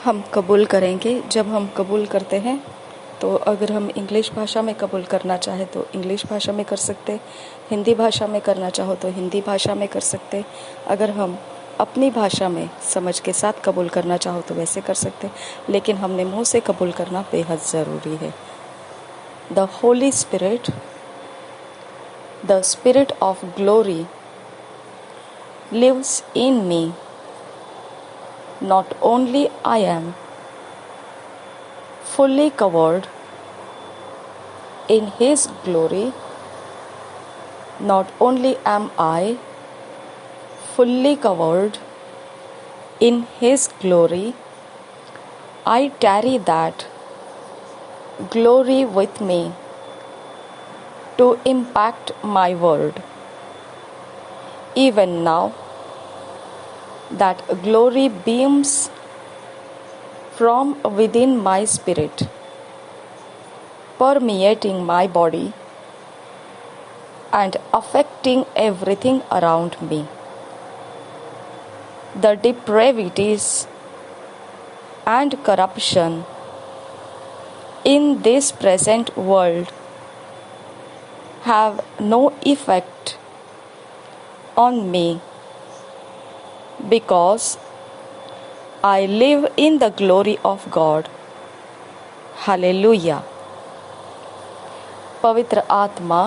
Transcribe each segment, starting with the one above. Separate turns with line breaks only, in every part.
हम कबूल करेंगे। जब हम कबूल करते हैं तो अगर हम इंग्लिश भाषा में कबूल करना चाहे तो इंग्लिश भाषा में कर सकते, हिंदी भाषा में करना चाहो तो हिंदी भाषा में कर सकते, अगर हम अपनी भाषा में समझ के साथ कबूल करना चाहो तो वैसे कर सकते, लेकिन हमने मुंह से कबूल करना बेहद ज़रूरी है। The Holi spirit, the spirit of glory lives in me. Not only I am fully covered in His glory, not only am I fully covered in His glory, I carry that glory with me to impact my world. Even now, that glory beams from within my spirit, permeating my body and affecting everything around me. The depravities and corruption in this present world have no effect on me because I live in the glory of God. Hallelujah. पवित्र आत्मा,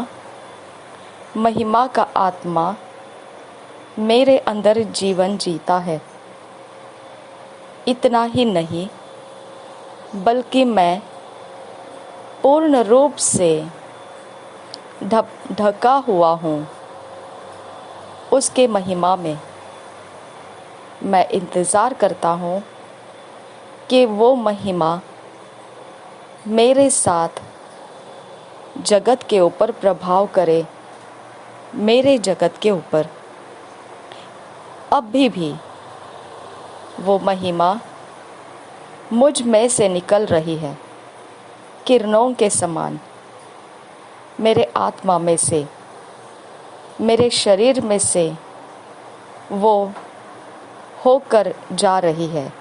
महिमा का आत्मा मेरे अंदर जीवन जीता है। इतना ही नहीं बल्कि मैं पूर्ण रूप से ढका हुआ हूँ उसके महिमा में। मैं इंतज़ार करता हूँ कि वो महिमा मेरे साथ जगत के ऊपर प्रभाव करे, मेरे जगत के ऊपर। अभी भी वो महिमा मुझ में से निकल रही है, किरणों के समान मेरे आत्मा में से, मेरे शरीर में से वो होकर जा रही है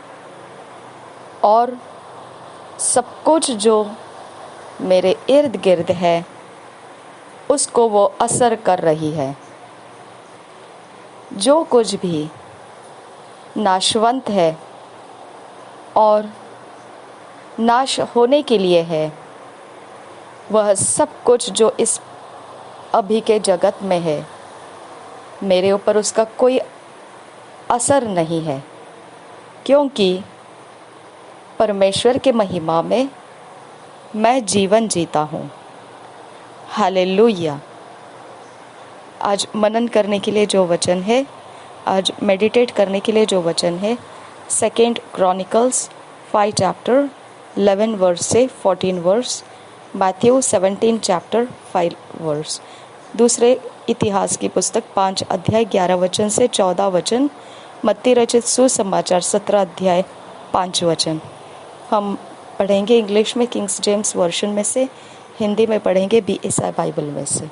और सब कुछ जो मेरे इर्द गिर्द है उसको वो असर कर रही है। जो कुछ भी नाशवंत है और नाश होने के लिए है, वह सब कुछ जो इस अभी के जगत में है, मेरे ऊपर उसका कोई असर नहीं है, क्योंकि परमेश्वर के महिमा में मैं जीवन जीता हूँ। हालेलुया। आज मनन करने के लिए जो वचन है, आज मेडिटेट करने के लिए जो वचन है, 2 क्रॉनिकल्स 5 चैप्टर 11 वर्स से 14 वर्स, मैथ्यू 17 चैप्टर 5 वर्स, दूसरे इतिहास की पुस्तक 5 अध्याय 11 वचन से 14 वचन, मत्ती रचित सुसमाचार 17 अध्याय 5 वचन। हम पढ़ेंगे इंग्लिश में किंग्स जेम्स वर्शन में से, हिंदी में पढ़ेंगे BSI बाइबल में से।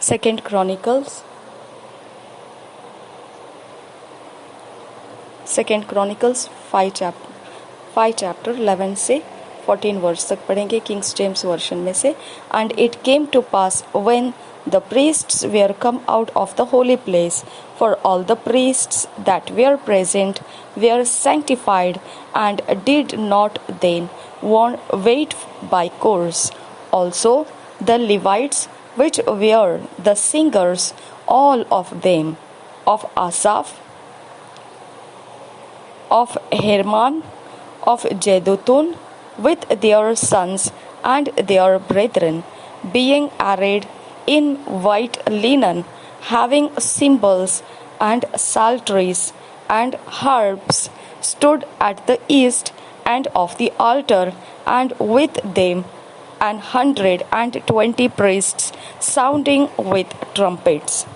सेकेंड क्रॉनिकल्स 5 चैप्टर 11 से 14 वर्स तक पढ़ेंगे किंग्स जेम्स वर्शन में से। And it came to pass when the priests were come out of the holy place, for all the priests that were present were sanctified, and did not then won weight by course. Also the Levites, which were the singers, all of them, of Asaph, of Herman, of Jeduthun, with their sons and their brethren, being arrayed in white linen, having cymbals and psalteries and harps, stood at the east end of the altar, and with them 120 priests, sounding with trumpets.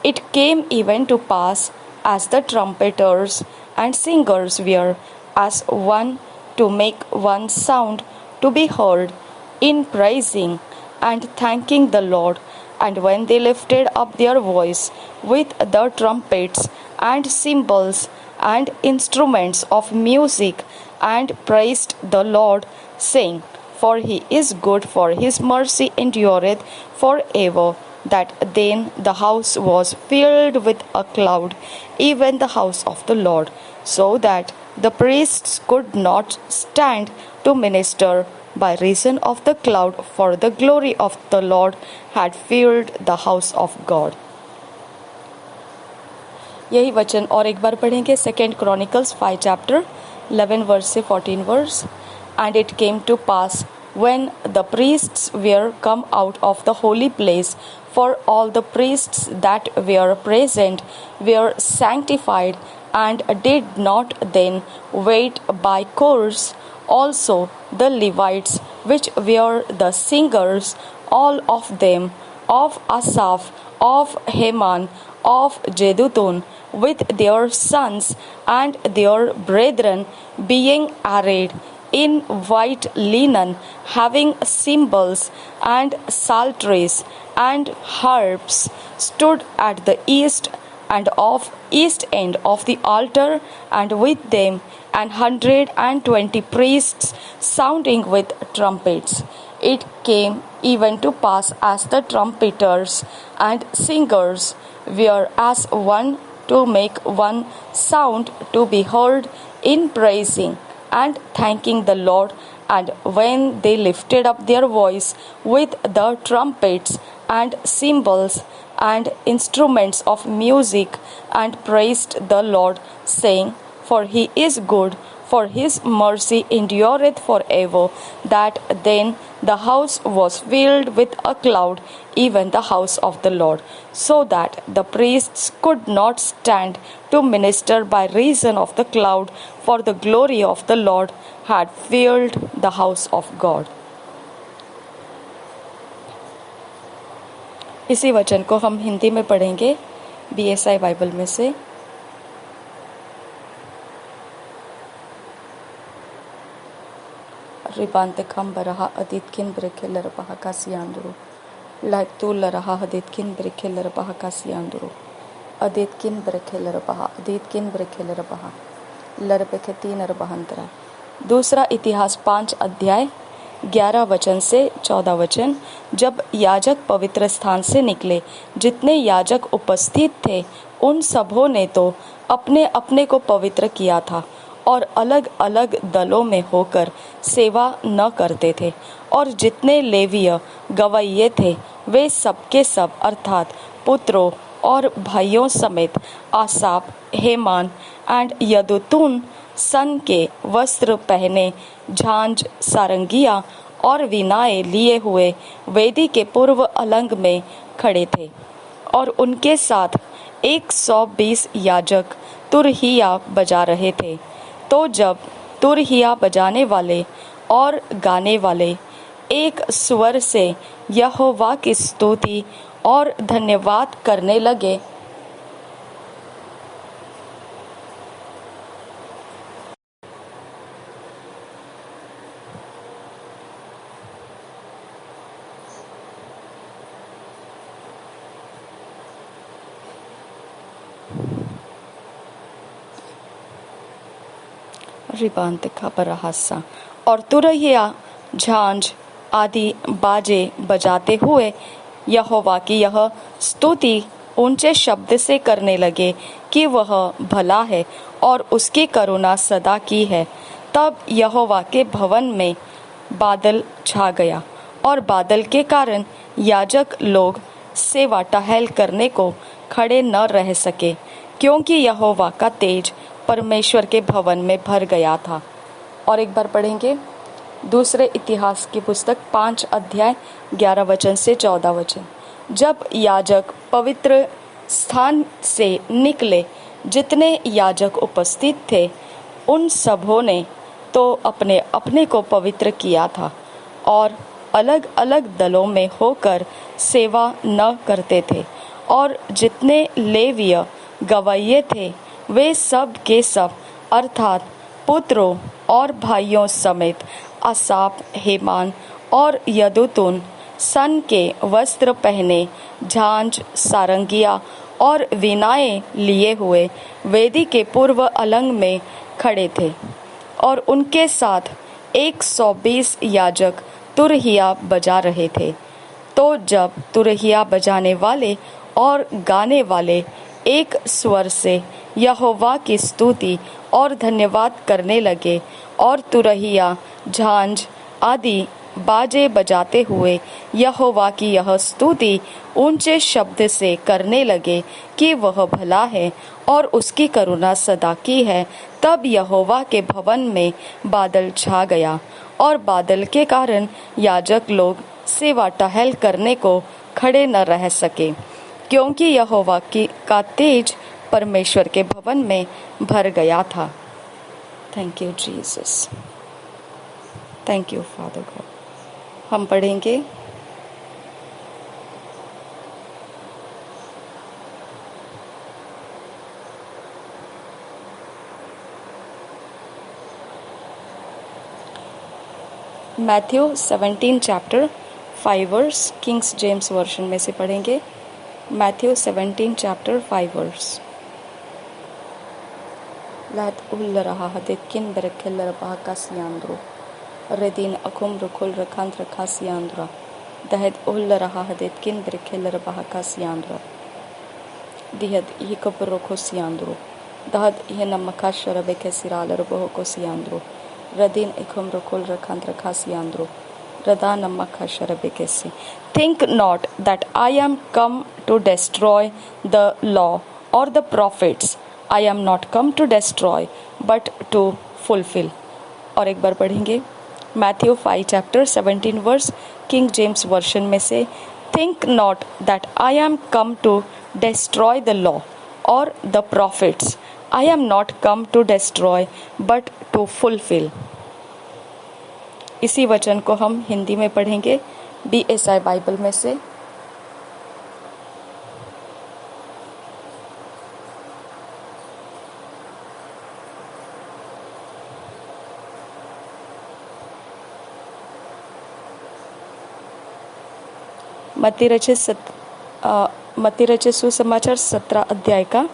It came even to pass, as the trumpeters and singers were as one, to make one sound to be heard in praising and thanking the Lord. And when they lifted up their voice with the trumpets and cymbals and instruments of music, and praised the Lord, saying, For he is good, for his mercy endureth forever, that then the house was filled with a cloud, even the house of the Lord, so that the priests could not stand to minister by reason of the cloud, for the glory of the Lord had filled the house of God. यही वचन और एक बार पढ़ेंगे. 2 Chronicles 5 chapter 11 verse से 14 verse. And it came to pass, when the priests were come out of the holy place, for all the priests that were present were sanctified, and did not then wait by course. Also the Levites, which were the singers, all of them, of Asaph, of Heman, of Jeduthun, with their sons and their brethren, being arrayed in white linen, having cymbals and psalteries and harps, stood at the east end of the altar, and with them 120 priests, sounding with trumpets. It came even to pass, as the trumpeters and singers were as one, to make one sound to be heard in praising and thanking the Lord. And when they lifted up their voice with the trumpets and cymbals and instruments of music, and praised the Lord, saying, For he is good, for his mercy endureth forever, that then the house was filled with a cloud, even the house of the Lord, so that the priests could not stand to minister by reason of the cloud, for the glory of the Lord had filled the house of God. इसी वचन को हम हिंदी में पढ़ेंगे BSI Bible में से. रिबांतकम बरहा अदितकिन ब्रेखेलर बहा कासियांदुरु लाइतु लरहा अदितकिन ब्रेखेलर बहा कासियांदुरु अदितकिन ब्रेखेलर बहा अदितकिन ब्रेखेलर बहा लरबेखेती नरबहंतरा. दूसरा इतिहास 5 अध्याय 11 वचन से 14 वचन. जब याजक पवित्र स्थान से निकले, जितने याजक उपस्थित थे उन सबों ने तो अपने अपने को पवित्र किया था, और अलग अलग दलों में होकर सेवा न करते थे. और जितने लेवीय गवैये थे वे सबके सब, अर्थात पुत्रों और भाइयों समेत, आसाप, हेमान एंड यदुतून सन के वस्त्र पहने, झांझ, सारंगिया और वीणाएं लिए हुए वेदी के पूर्व अलंग में खड़े थे. और उनके साथ 120 याजक तुरहिया बजा रहे थे. तो जब तुरहिया बजाने वाले और गाने वाले एक स्वर से यहोवा की स्तुति और धन्यवाद करने लगे, रिबांत खबरहासा और तुरहिया, झांझ आदि बाजे बजाते हुए यहोवा की यह स्तुति ऊंचे शब्द से करने लगे कि वह भला है और उसकी करुणा सदा की है. तब यहोवा के भवन में बादल छा गया और बादल के कारण याजक लोग सेवा टहल करने को खड़े न रह सके, क्योंकि यहोवा का तेज परमेश्वर के भवन में भर गया था। और एक बार पढ़ेंगे दूसरे इतिहास की पुस्तक 5 अध्याय 11 वचन से 14 वचन। जब याजक पवित्र स्थान से निकले, जितने याजक उपस्थित थे उन सबों ने तो अपने अपने को पवित्र किया था और अलग अलग दलों में होकर सेवा न करते थे। और जितने लेवीय गवाये थे वे सब के सब अर्थात पुत्रों और भाइयों समेत आसाप, हेमान और यदुतून सन के वस्त्र पहने, झांझ, सारंगिया और वीणाएं लिए हुए वेदी के पूर्व अलंग में खड़े थे। और उनके साथ 120 याजक तुरहिया बजा रहे थे। तो जब तुरहिया बजाने वाले और गाने वाले एक स्वर से यहोवा की स्तुति और धन्यवाद करने लगे और तुरहिया, झांझ आदि बाजे बजाते हुए यहोवा की यह स्तुति ऊंचे शब्द से करने लगे कि वह भला है और उसकी करुणा सदा की है, तब यहोवा के भवन में बादल छा गया और बादल के कारण याजक लोग सेवा टहल करने को खड़े न रह सके, क्योंकि यहोवा का तेज परमेश्वर के भवन में भर गया था। Thank you Jesus, thank you Father God. हम पढ़ेंगे Matthew 17 chapter 5 verse, Kings James version में से पढ़ेंगे। Matthew 17 chapter 5 verse. लात उल रहा हदेत किन बरखेल रबा का सियांद्रो रेदीन अकुम रुकुल रखांत रखा सियांद्रा दहद उल रहा हदेत किन बरखेल रबा का सियांद्रा दिहद ये कब रोको सियांद्रो दहद ये नमका शरबे के सिराल रबो को सियांद्रो रदीन इकुम रुकुल रखांत रखा सियांद्रो रदा नमका शरबे के से। Think not that I am come to destroy the law or the prophets. I am not come to destroy but to fulfill. और एक बार पढ़ेंगे Matthew 5 chapter 17 verse, King James version में से। Think not that I am come to destroy the law or the prophets. I am not come to destroy but to fulfill. इसी वचन को हम हिंदी में पढ़ेंगे BSI बाइबल में से। मत्ती रचित सुसमाचार 17 अध्याय का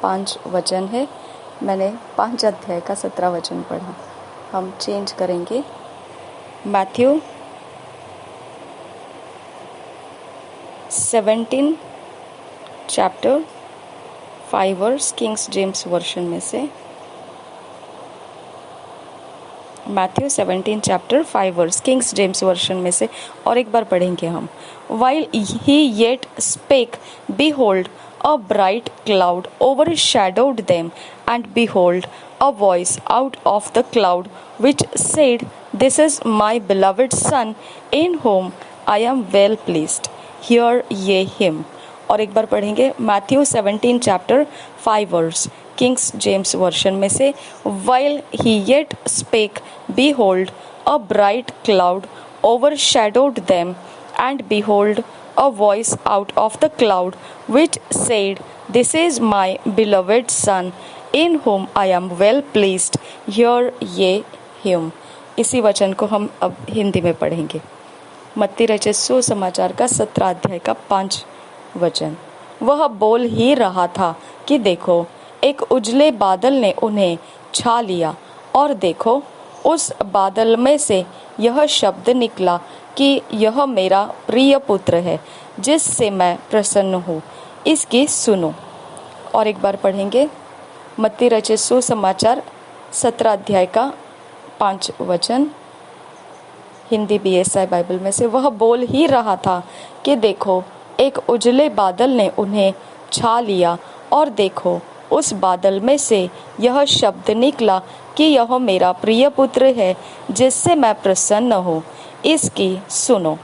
5 वचन है। मैंने 5 अध्याय का 17 वचन पढ़ा। हम चेंज करेंगे। Matthew 17 chapter 5 verse, Kings James version में से। Matthew 17 chapter 5 verse, Kings James version में से। और एक बार पढ़ेंगे हम। While he yet spake, behold, a bright cloud overshadowed them, and behold, a voice out of the cloud which said, This is my beloved Son, in whom I am well pleased. Hear ye him. और एक बार पढ़ेंगे Matthew 17 chapter 5 verse, Kings James version में से। While he yet spake, behold, a bright cloud overshadowed them, and behold, a voice out of the cloud which said, This is my beloved Son, in whom I am well pleased. Hear ye him. इसी वचन को हम अब हिंदी में पढ़ेंगे। मत्ती रचित सुसमाचार का 17 अध्याय का 5 वचन। वह बोल ही रहा था कि देखो, एक उजले बादल ने उन्हें छा लिया और देखो उस बादल में से यह शब्द निकला कि यह मेरा प्रिय पुत्र है जिससे मैं प्रसन्न हूँ, इसकी सुनो। और एक बार पढ़ेंगे मत्ती रचित सुसमाचार 17 अध्याय का 5 वचन, हिंदी BSI बाइबल में से। वह बोल ही रहा था कि देखो एक उजले बादल ने उन्हें छा लिया, और देखो उस बादल में से यह शब्द निकला कि यह मेरा प्रिय पुत्र है जिससे मैं प्रसन्न हूँ, इसकी सुनो।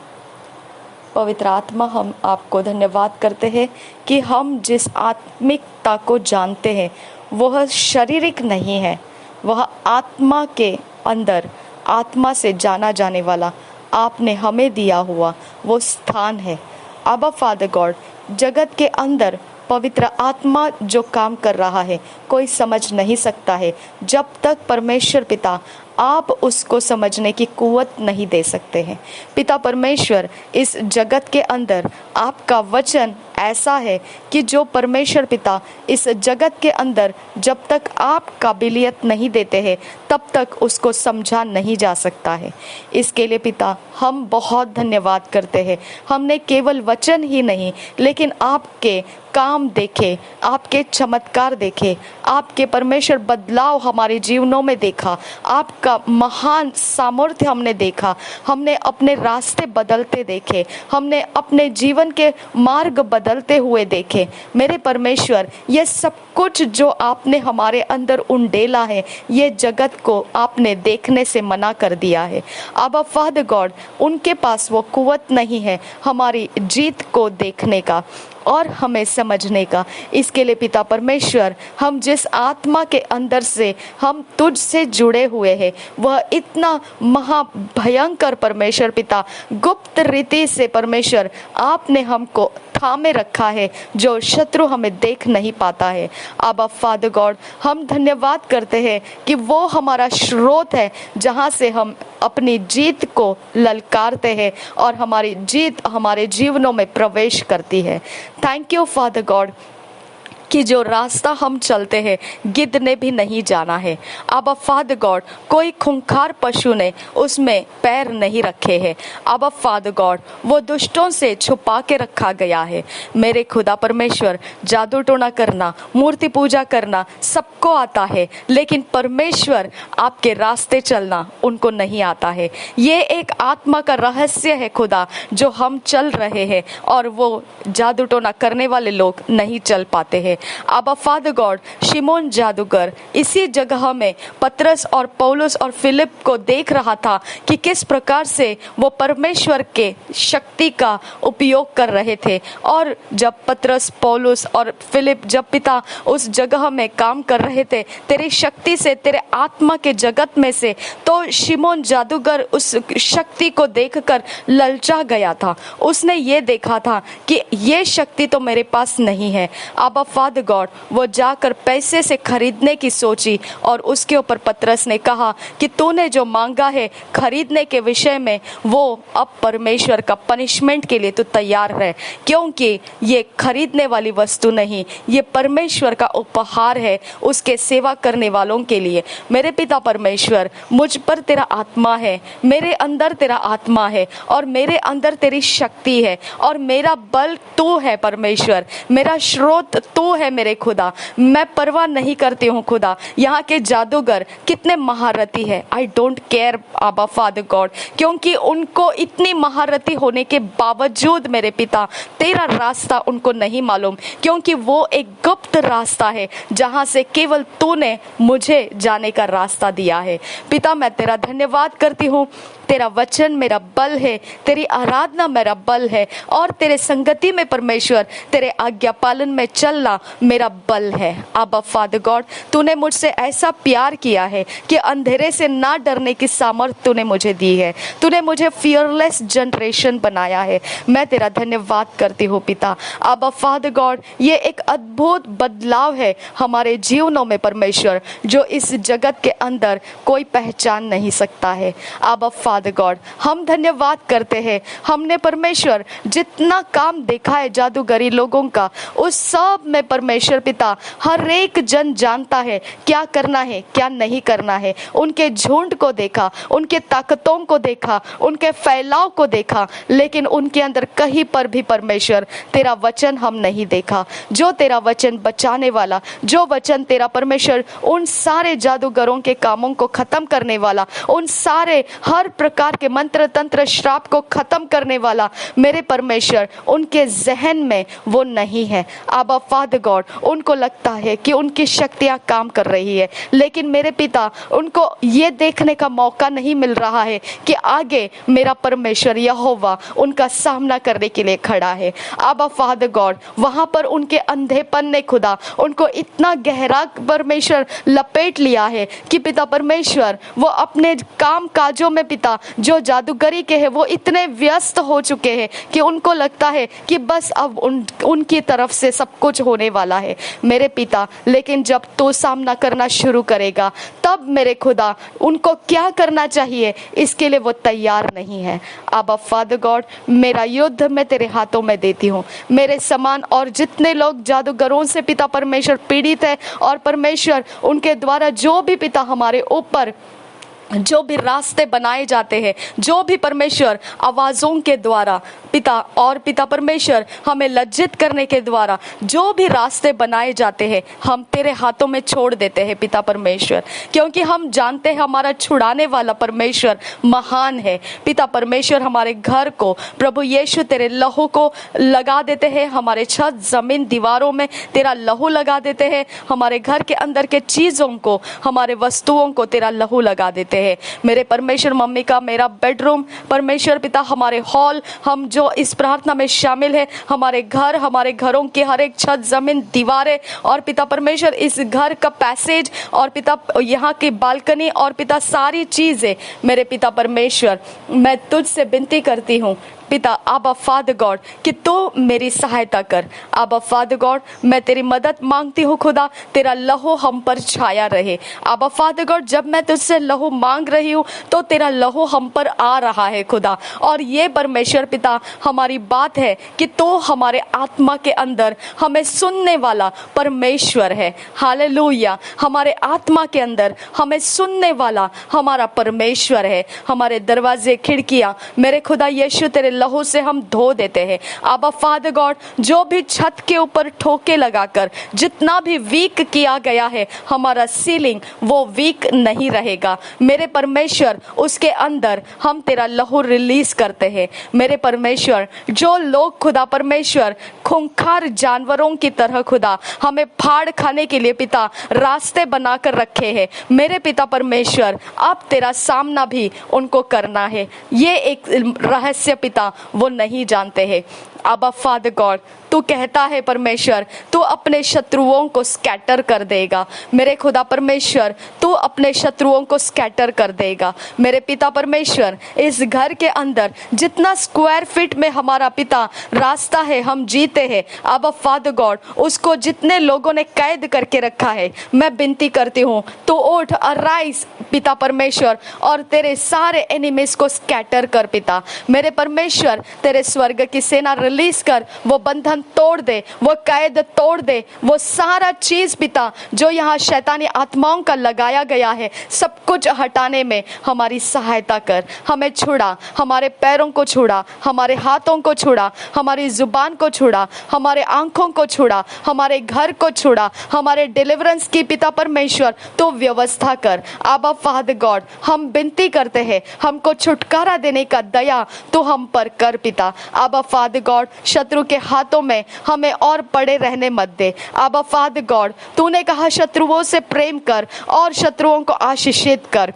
पवित्र आत्मा, हम आपको धन्यवाद करते हैं कि हम जिस आत्मिकता को जानते हैं वह शारीरिक नहीं है, वह आत्मा के अंदर, आत्मा से जाना जाने वाला आपने हमें दिया हुआ वो स्थान है। अबा फादर गॉड, जगत के अंदर पवित्र आत्मा जो काम कर रहा है कोई समझ नहीं सकता है जब तक परमेश्वर पिता आप उसको समझने की कुवत नहीं दे सकते हैं। पिता परमेश्वर, इस जगत के अंदर आपका वचन ऐसा है कि जो परमेश्वर पिता इस जगत के अंदर जब तक आप काबिलियत नहीं देते हैं तब तक उसको समझा नहीं जा सकता है। इसके लिए पिता हम बहुत धन्यवाद करते हैं। हमने केवल वचन ही नहीं लेकिन आपके काम देखे, आपके चमत्कार देखे, आपके परमेश्वर बदलाव हमारे जीवनों में देखा, आपका महान सामर्थ्य हमने देखा, हमने अपने रास्ते बदलते देखे, हमने अपने जीवन के मार्ग बदलते हुए देखे। मेरे परमेश्वर, ये सब कुछ जो आपने हमारे अंदर उंडेला है ये जगत को आपने देखने से मना कर दिया है। अबा फादर गॉड, उनके पास वो कुवत नहीं है हमारी जीत को देखने का और हमें समझने का। इसके लिए पिता परमेश्वर, हम जिस आत्मा के अंदर से हम तुझ से जुड़े हुए हैं वह इतना महाभयंकर परमेश्वर पिता, गुप्त रीति से परमेश्वर आपने हमको थामे रखा है जो शत्रु हमें देख नहीं पाता है। आबा फादर गॉड, हम धन्यवाद करते हैं कि वो हमारा स्रोत है जहाँ से हम अपनी जीत को ललकारते हैं और हमारी जीत हमारे जीवनों में प्रवेश करती है। थैंक यू फादर गॉड कि जो रास्ता हम चलते हैं गिद्ध ने भी नहीं जाना है। आबा फादर गॉड, कोई खूंखार पशु ने उसमें पैर नहीं रखे हैं। आबा फादर गॉड, वो दुष्टों से छुपा के रखा गया है। मेरे खुदा परमेश्वर, जादू टोना करना, मूर्ति पूजा करना सबको आता है, लेकिन परमेश्वर आपके रास्ते चलना उनको नहीं आता है। ये एक आत्मा का रहस्य है खुदा जो हम चल रहे हैं और वो जादू टोना करने वाले लोग नहीं चल पाते हैं। आबा फादर गॉड, शिमोन जादूगर इसी जगह में पतरस और पौलुस और फिलिप को देख रहा था कि किस प्रकार से वो परमेश्वर के शक्ति का उपयोग कर रहे थे। और जब पतरस, पौलुस और फिलिप जब पिता उस जगह में काम कर रहे थे तेरी शक्ति से, तेरे आत्मा के जगत में से, तो शिमोन जादूगर उस शक्ति को देखकर ललचा गया था। उसने ये देखा था कि ये शक्ति तो मेरे पास नहीं है। आबा फादर गॉड, वो जाकर पैसे से खरीदने की सोची और उसके ऊपर पतरस ने कहा कि तूने जो मांगा है खरीदने के विषय में वो अब परमेश्वर का पनिशमेंट के लिए तू तैयार है, क्योंकि ये खरीदने वाली वस्तु नहीं, ये परमेश्वर का उपहार है उसके सेवा करने वालों के लिए। मेरे पिता परमेश्वर, मुझ पर तेरा आत्मा है, मेरे अंदर तेरा आत्मा है और मेरे अंदर तेरी शक्ति है और मेरा बल तू है परमेश्वर, मेरा स्रोत तू है मेरे खुदा। मैं परवाह नहीं करती हूँ खुदा यहाँ के जादूगर कितने महारथी है, आई डोंट केयर आबा फादर गॉड, क्योंकि उनको इतनी महारथी होने के बावजूद मेरे पिता तेरा रास्ता उनको नहीं मालूम, क्योंकि वो एक गुप्त रास्ता है जहाँ से केवल तूने मुझे जाने का रास्ता दिया है। पिता, मैं तेरा धन्यवाद करती हूँ। तेरा वचन मेरा बल है, तेरी आराधना मेरा बल है और तेरे संगति में परमेश्वर तेरे आज्ञा पालन में चलना मेरा बल है। आबा फादर गॉड, तूने मुझसे ऐसा प्यार किया है कि अंधेरे से ना डरने की सामर्थ तूने मुझे दी है। तूने मुझे फियरलेस जनरेशन बनाया है। मैं तेरा धन्यवाद करती हूँ पिता। आबा फादर गॉड, ये एक अद्भुत बदलाव है हमारे जीवनों में परमेश्वर, जो इस जगत के अंदर कोई पहचान नहीं सकता है। आबा फादर गॉड, हम धन्यवाद करते हैं। हमने परमेश्वर जितना काम देखा है जादूगरी लोगों का, उस सब में परमेश्वर पिता हर एक जन जानता है क्या करना है क्या नहीं करना है। उनके झुंड को देखा, उनके ताकतों को देखा, उनके फैलाव को देखा, लेकिन उनके अंदर कहीं पर भी परमेश्वर तेरा वचन हम नहीं देखा। जो तेरा वचन बचाने वाला, जो वचन तेरा परमेश्वर उन सारे जादूगरों के कामों को खत्म करने वाला, उन सारे हर प्रकार के मंत्र तंत्र श्राप को खत्म करने वाला, मेरे परमेश्वर उनके जहन में वो नहीं है। आबा फादर गॉड, उनको लगता है कि उनकी शक्तियां काम कर रही है, लेकिन मेरे पिता उनको ये देखने का मौका नहीं मिल रहा है कि आगे मेरा परमेश्वर यहोवा उनका सामना करने के लिए खड़ा है। आबा फादर गॉड, वहां पर उनके अंधेपन ने खुदा उनको इतना गहरा परमेश्वर लपेट लिया है कि पिता परमेश्वर वो अपने काम काजों में पिता जो जादूगरी के हैं वो इतने व्यस्त हो चुके हैं कि उनको लगता है कि बस अब उनकी तरफ से सब कुछ होने वाला है मेरे पिता। लेकिन जब तू सामना करना शुरू करेगा तब मेरे खुदा उनको क्या करना चाहिए इसके लिए वो तैयार नहीं है। आबा फादर गॉड, मेरा युद्ध मैं तेरे हाथों में देती हूँ। मेरे समान और जितने लोग जादूगरों से पिता परमेश्वर पीड़ित है और परमेश्वर उनके द्वारा जो भी पिता हमारे ऊपर जो भी रास्ते बनाए जाते हैं, जो भी परमेश्वर आवाज़ों के द्वारा पिता और पिता परमेश्वर हमें लज्जित करने के द्वारा जो भी रास्ते बनाए जाते हैं, हम तेरे हाथों में छोड़ देते हैं पिता परमेश्वर, क्योंकि हम जानते हैं हमारा छुड़ाने वाला परमेश्वर महान है। पिता परमेश्वर हमारे घर को प्रभु यीशु तेरे लहू को लगा देते हैं, हमारे छत जमीन दीवारों में तेरा लहू लगा देते हैं, हमारे घर के अंदर के चीज़ों को हमारे वस्तुओं को तेरा लहू लगा देते हैं। मेरे परमेश्वर मम्मी का मेरा बेडरूम परमेश्वर पिता, हमारे हॉल, हम जो इस प्रार्थना में शामिल है, हमारे घर, हमारे घरों की हर एक छत जमीन दीवारें और पिता परमेश्वर इस घर का पैसेज और पिता यहाँ की बालकनी और पिता सारी चीजें मेरे पिता परमेश्वर मैं तुझसे विनती करती हूँ पिता आबा फादर गॉड कि तू मेरी सहायता कर। आबा फादर गॉड, मैं तेरी मदद मांगती हूँ खुदा, तेरा लहू हम पर छाया रहे। आबा फादर गॉड, जब मैं तुझसे लहू मांग रही हूँ तो तेरा लहू हम पर आ रहा है खुदा, और ये परमेश्वर पिता हमारी बात है कि तू हमारे आत्मा के अंदर हमें सुनने वाला परमेश्वर है। हालेलुया, हमारे आत्मा के अंदर हमें सुनने वाला हमारा परमेश्वर है। हमारे दरवाजे खिड़कियाँ मेरे खुदा यीशु तेरे लहू से हम धो देते हैं। आबा फादर गॉड, जो भी छत के ऊपर ठोके लगाकर जितना भी वीक किया गया है, हमारा सीलिंग वो वीक नहीं रहेगा मेरे परमेश्वर। उसके अंदर हम तेरा लहू रिलीज करते हैं मेरे परमेश्वर। जो लोग खुदा परमेश्वर खूंखार जानवरों की तरह खुदा हमें फाड़ खाने के लिए पिता रास्ते बनाकर रखे हैं मेरे पिता परमेश्वर, अब तेरा सामना भी उनको करना है। ये एक रहस्य पिता वो नहीं जानते हैं। आबा फादर गॉड, तू कहता है परमेश्वर तू अपने शत्रुओं को स्कैटर कर देगा मेरे खुदा परमेश्वर, तू अपने शत्रुओं को स्कैटर कर देगा मेरे पिता परमेश्वर। इस घर के अंदर जितना स्क्वायर फीट में हमारा पिता रास्ता है हम जीते हैं आबा फादर गॉड, उसको जितने लोगों ने कैद करके रखा है, मैं विनती करती हूँ तू उठ अराइज पिता परमेश्वर और तेरे सारे एनिमीज को स्कैटर कर पिता मेरे परमेश्वर। तेरे स्वर्ग की सेना रिलीज कर, वो बंधन तोड़ दे, वो कैद तोड़ दे, वो सारा चीज पिता जो यहाँ शैतानी आत्माओं का लगाया गया है सब कुछ हटाने में हमारी सहायता कर। हमें छुड़ा, हमारे पैरों को छुड़ा, हमारे हाथों को छुड़ा, हमारी जुबान को छुड़ा, हमारे आंखों को छुड़ा, हमारे घर को छुड़ा, हमारे डिलीवरेंस की पिता परमेश्वर तो व्यवस्था कर। आबा फादर गॉड, हम विनती करते हैं हमको छुटकारा देने का दया तो हम पर कर पिता। आबा फादर गॉड, शत्रु के हाथों में हमें और पड़े रहने मत दे। आबा फादर गॉड, तूने कहा शत्रुओं से प्रेम कर और शत्रुओं को आशीषित कर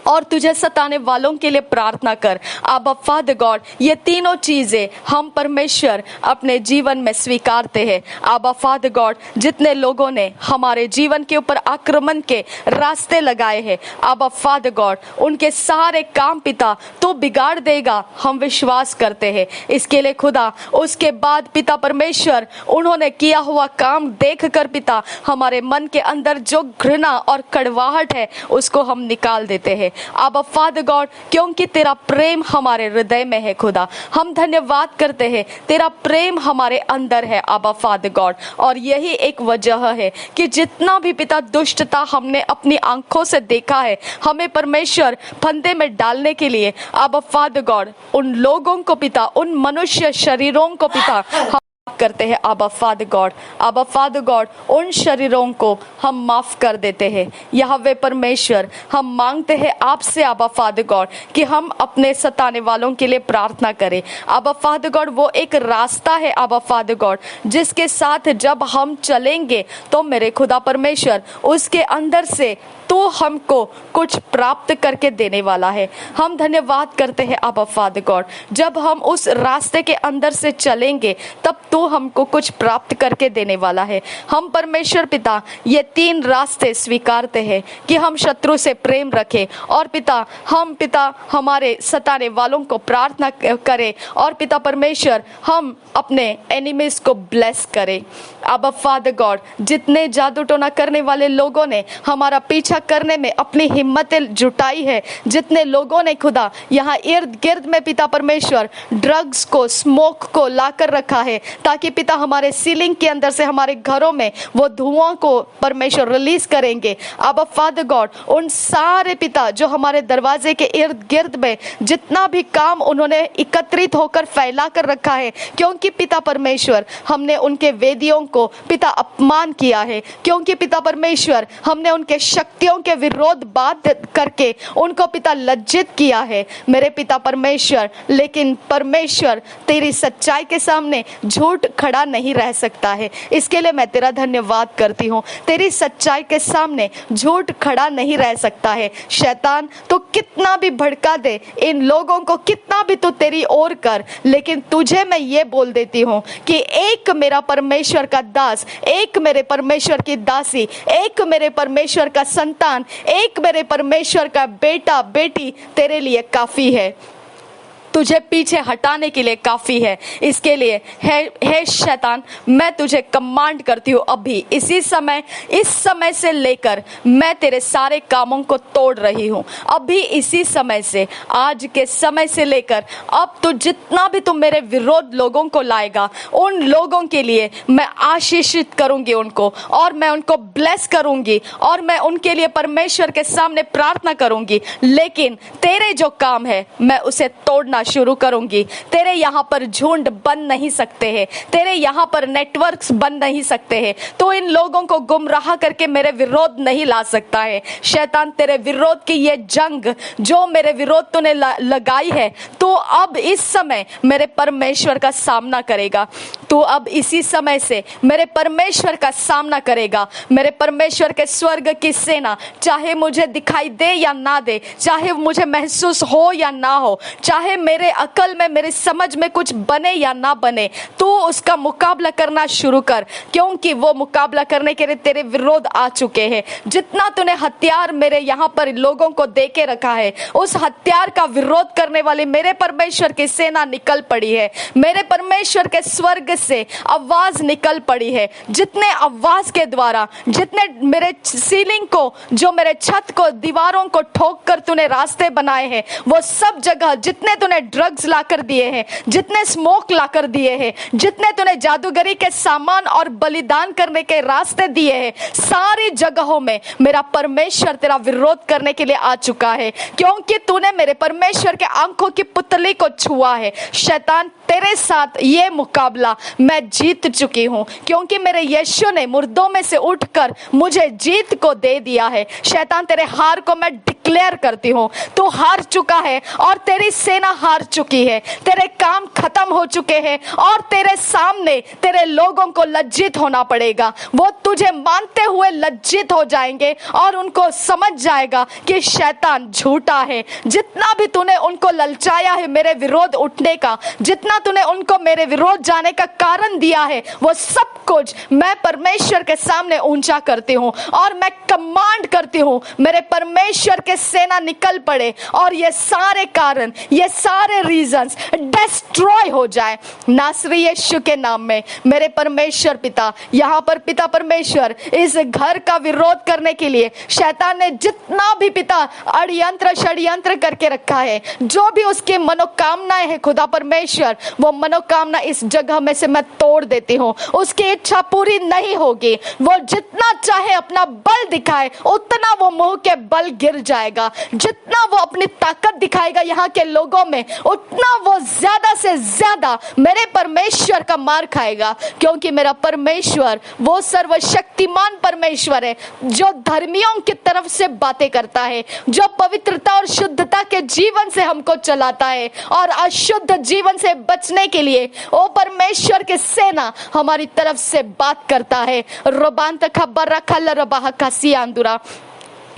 और तुझे सताने वालों के लिए प्रार्थना कर। आबा फादर गॉड, ये तीनों चीजें हम परमेश्वर अपने जीवन में स्वीकारते हैं। आबा फादर गॉड, जितने लोगों ने हमारे जीवन के ऊपर आक्रमण के रास्ते लगाए हैं आबा फादर गॉड, उनके सारे काम पिता तू बिगाड़ देगा, हम विश्वास करते हैं इसके लिए खुदा। उसके बाद पिता परमेश्वर उन्होंने किया हुआ काम देख कर पिता हमारे मन के अंदर जो घृणा और कड़वाहट है उसको हम निकाल देते हैं आबा फादर गॉड, क्योंकि तेरा प्रेम हमारे हृदय में है खुदा। हम धन्यवाद करते हैं, तेरा प्रेम हमारे अंदर है आबा फादर गॉड। और यही एक वजह है कि जितना भी पिता दुष्टता हमने अपनी आंखों से देखा है, हमें परमेश्वर फंदे में डालने के लिए आबा फादर गॉड उन लोगों को पिता, उन मनुष्य शरीरों को पिता हम करते हैं आबा फादर गॉड। आबा फादर गॉड, उन शरीरों को हम माफ कर देते हैं। यहोवा परमेश्वर, हम मांगते हैं आपसे आबा फादर गॉड कि हम अपने सताने वालों के लिए प्रार्थना करें। आबा फादर गॉड, वो एक रास्ता है आबा फादर गॉड, जिसके साथ जब हम चलेंगे तो मेरे खुदा परमेश्वर उसके अंदर से तो हमको कुछ प्राप्त करके देने वाला है। हम धन्यवाद करते हैं आबा फादर गॉड, जब हम उस रास्ते के अंदर से चलेंगे तब तो हमको कुछ प्राप्त करके देने वाला है। हम परमेश्वर पिता ये 3 रास्ते स्वीकारते हैं कि हम शत्रु से प्रेम रखें, और पिता हम पिता हमारे सताने वालों को प्रार्थना करें, और पिता परमेश्वर हम अपने एनिमीज को ब्लेस करें। आबा फादर गॉड, जितने जादू टोना करने वाले लोगों ने हमारा पीछा करने में अपनी हिम्मतें जुटाई है, जितने लोगों ने खुदा यहाँ इर्द गिर्द में पिता परमेश्वर ड्रग्स को, स्मोक को लाकर रखा है, ताकि पिता हमारे सीलिंग के अंदर से, हमारे घरों में वो धुआं को परमेश्वर रिलीज करेंगे। आबा फादर गॉड, उन सारे पिता जो हमारे दरवाजे के इर्द गिर्द में जितना भी काम उन्होंने एकत्रित होकर फैला कर रखा है, क्योंकि पिता परमेश्वर हमने उनके वेदियों को पिता अपमान किया है, क्योंकि पिता परमेश्वर हमने उनके शक्तियों के विरोध बात करके उनको पिता लज्जित किया है मेरे पिता परमेश्वर। लेकिन परमेश्वर, तेरी सच्चाई के सामने झूठ खड़ा नहीं रह सकता है, इसके लिए मैं तेरा धन्यवाद करती हूँ। तेरी सच्चाई के सामने झूठ खड़ा नहीं रह सकता है। शैतान तो कितना भी भड़का दे इन लोगों को, कितना भी तू तेरी ओर कर, लेकिन तुझे मैं ये बोल देती हूँ कि एक मेरा परमेश्वर का दास, एक मेरे परमेश्वर की दासी, एक मेरे परमेश्वर का संतान, एक मेरे परमेश्वर का बेटा बेटी तेरे लिए काफी है, तुझे पीछे हटाने के लिए काफी है। इसके लिए हे शैतान, मैं तुझे कमांड करती हूँ, अभी इसी समय, इस समय से लेकर मैं तेरे सारे कामों को तोड़ रही हूँ। अभी इसी समय से, आज के समय से लेकर अब तो जितना भी तुम मेरे विरोध लोगों को लाएगा, उन लोगों के लिए मैं आशीषित करूंगी उनको, और मैं उनको ब्लेस करूंगी, और मैं उनके लिए परमेश्वर के सामने प्रार्थना करूंगी। लेकिन तेरे जो काम है मैं उसे तोड़ना शुरू करूंगी। तेरे यहाँ पर झुंड बन नहीं सकते हैं, तेरे यहाँ पर नेटवर्क्स बन नहीं सकते हैं, तो इन लोगों को गुमराह करके मेरे विरोध नहीं ला सकता है। शैतान, तेरे विरोध की ये जंग जो मेरे विरोध तूने लगाई है, तो अब इस समय मेरे परमेश्वर का सामना करेगा। तू अब इसी समय से मेरे परमेश्वर का सामना करेगा। मेरे परमेश्वर के स्वर्ग की सेना, चाहे मुझे दिखाई दे या ना दे, चाहे मुझे महसूस हो या ना हो, चाहे मेरे अकल में, मेरी समझ में कुछ बने या ना बने, तू उसका मुकाबला करना शुरू कर, क्योंकि वो मुकाबला करने के लिए तेरे विरोध आ चुके हैं। जितना तूने हथियार मेरे यहाँ पर लोगों को दे के रखा है, उस हथियार का विरोध करने वाली मेरे परमेश्वर की सेना निकल पड़ी है। मेरे परमेश्वर के स्वर्ग से आवाज निकल पड़ी है, जितने आवाज के द्वारा, जितने मेरे सीलिंग को, जो मेरे छत को, दीवारों को ठोक कर तूने रास्ते बनाए हैं, वो सब जगह जितने तूने ड्रग्स लाकर दिए हैं, जितने स्मोक लाकर दिए हैं, जितने तूने जादूगरी के सामान और बलिदान करने के रास्ते दिए हैं, सारी जगहों में मेरा परमेश्वर तेरा विरोध करने के लिए आ चुका है, क्योंकि तूने मेरे परमेश्वर के आंखों की पुतली को छुआ है। शैतान, तेरे साथ ये मुकाबला मैं जीत चुकी हूं, क्योंकि मेरे यीशु ने मुर्दों में से उठकर मुझे जीत को दे दिया है। शैतान, तेरे हार को मैं डिक्लेयर करती हूं, तू हार चुका है और तेरी सेना हार चुकी है। तेरे काम खत्म हो चुके हैं और तेरे सामने तेरे लोगों को लज्जित होना पड़ेगा। वो तुझे मानते हुए लज्जित हो जाएंगे और उनको समझ जाएगा कि शैतान झूठा है। जितना भी तूने उनको ललचाया है मेरे विरोध उठने का, जितना तूने उनको मेरे विरोध जाने का कारण दिया है, वो सब कुछ मैं परमेश्वर के सामने ऊंचा करती हूँ और मैं कमांड करती हूँ मेरे परमेश्वर के के सेना निकल पड़े और ये सारे कारण, ये सारे रीजंस डिस्ट्रॉय हो जाए नासरी यीशु के नाम में। मेरे परमेश्वर पिता, यहाँ पर पिता परमेश्वर इस घर का विरोध करने के लिए शैतान ने जितना भी पिता अड़यंत्र षड्यंत्र करके रखा है, जो भी उसकी मनोकामनाएं है खुदा परमेश्वर, वो मनोकामना इस जगह में से मैं तोड़ देती हूँ। उसकी इच्छा पूरी नहीं होगी। वो जितना चाहे अपना बल दिखाए उतना वो मुंह के बल गिर जाएगा। जितना वो अपनी ताकत दिखाएगा यहाँ के लोगों में, उतना वो ज्यादा से ज्यादा मेरे परमेश्वर का मार खाएगा। क्योंकि मेरा परमेश्वर वो सर्वशक्तिमान परमेश्वर है जो धर्मियों की तरफ से बातें करता है, जो पवित्रता और शुद्धता के जीवन से हमको चलाता है और अशुद्ध जीवन से बचने के लिए ओ परमेश्वर की सेना हमारी तरफ से बात करता है। रोबांत खबर रखल रबाह कासियांदुरा,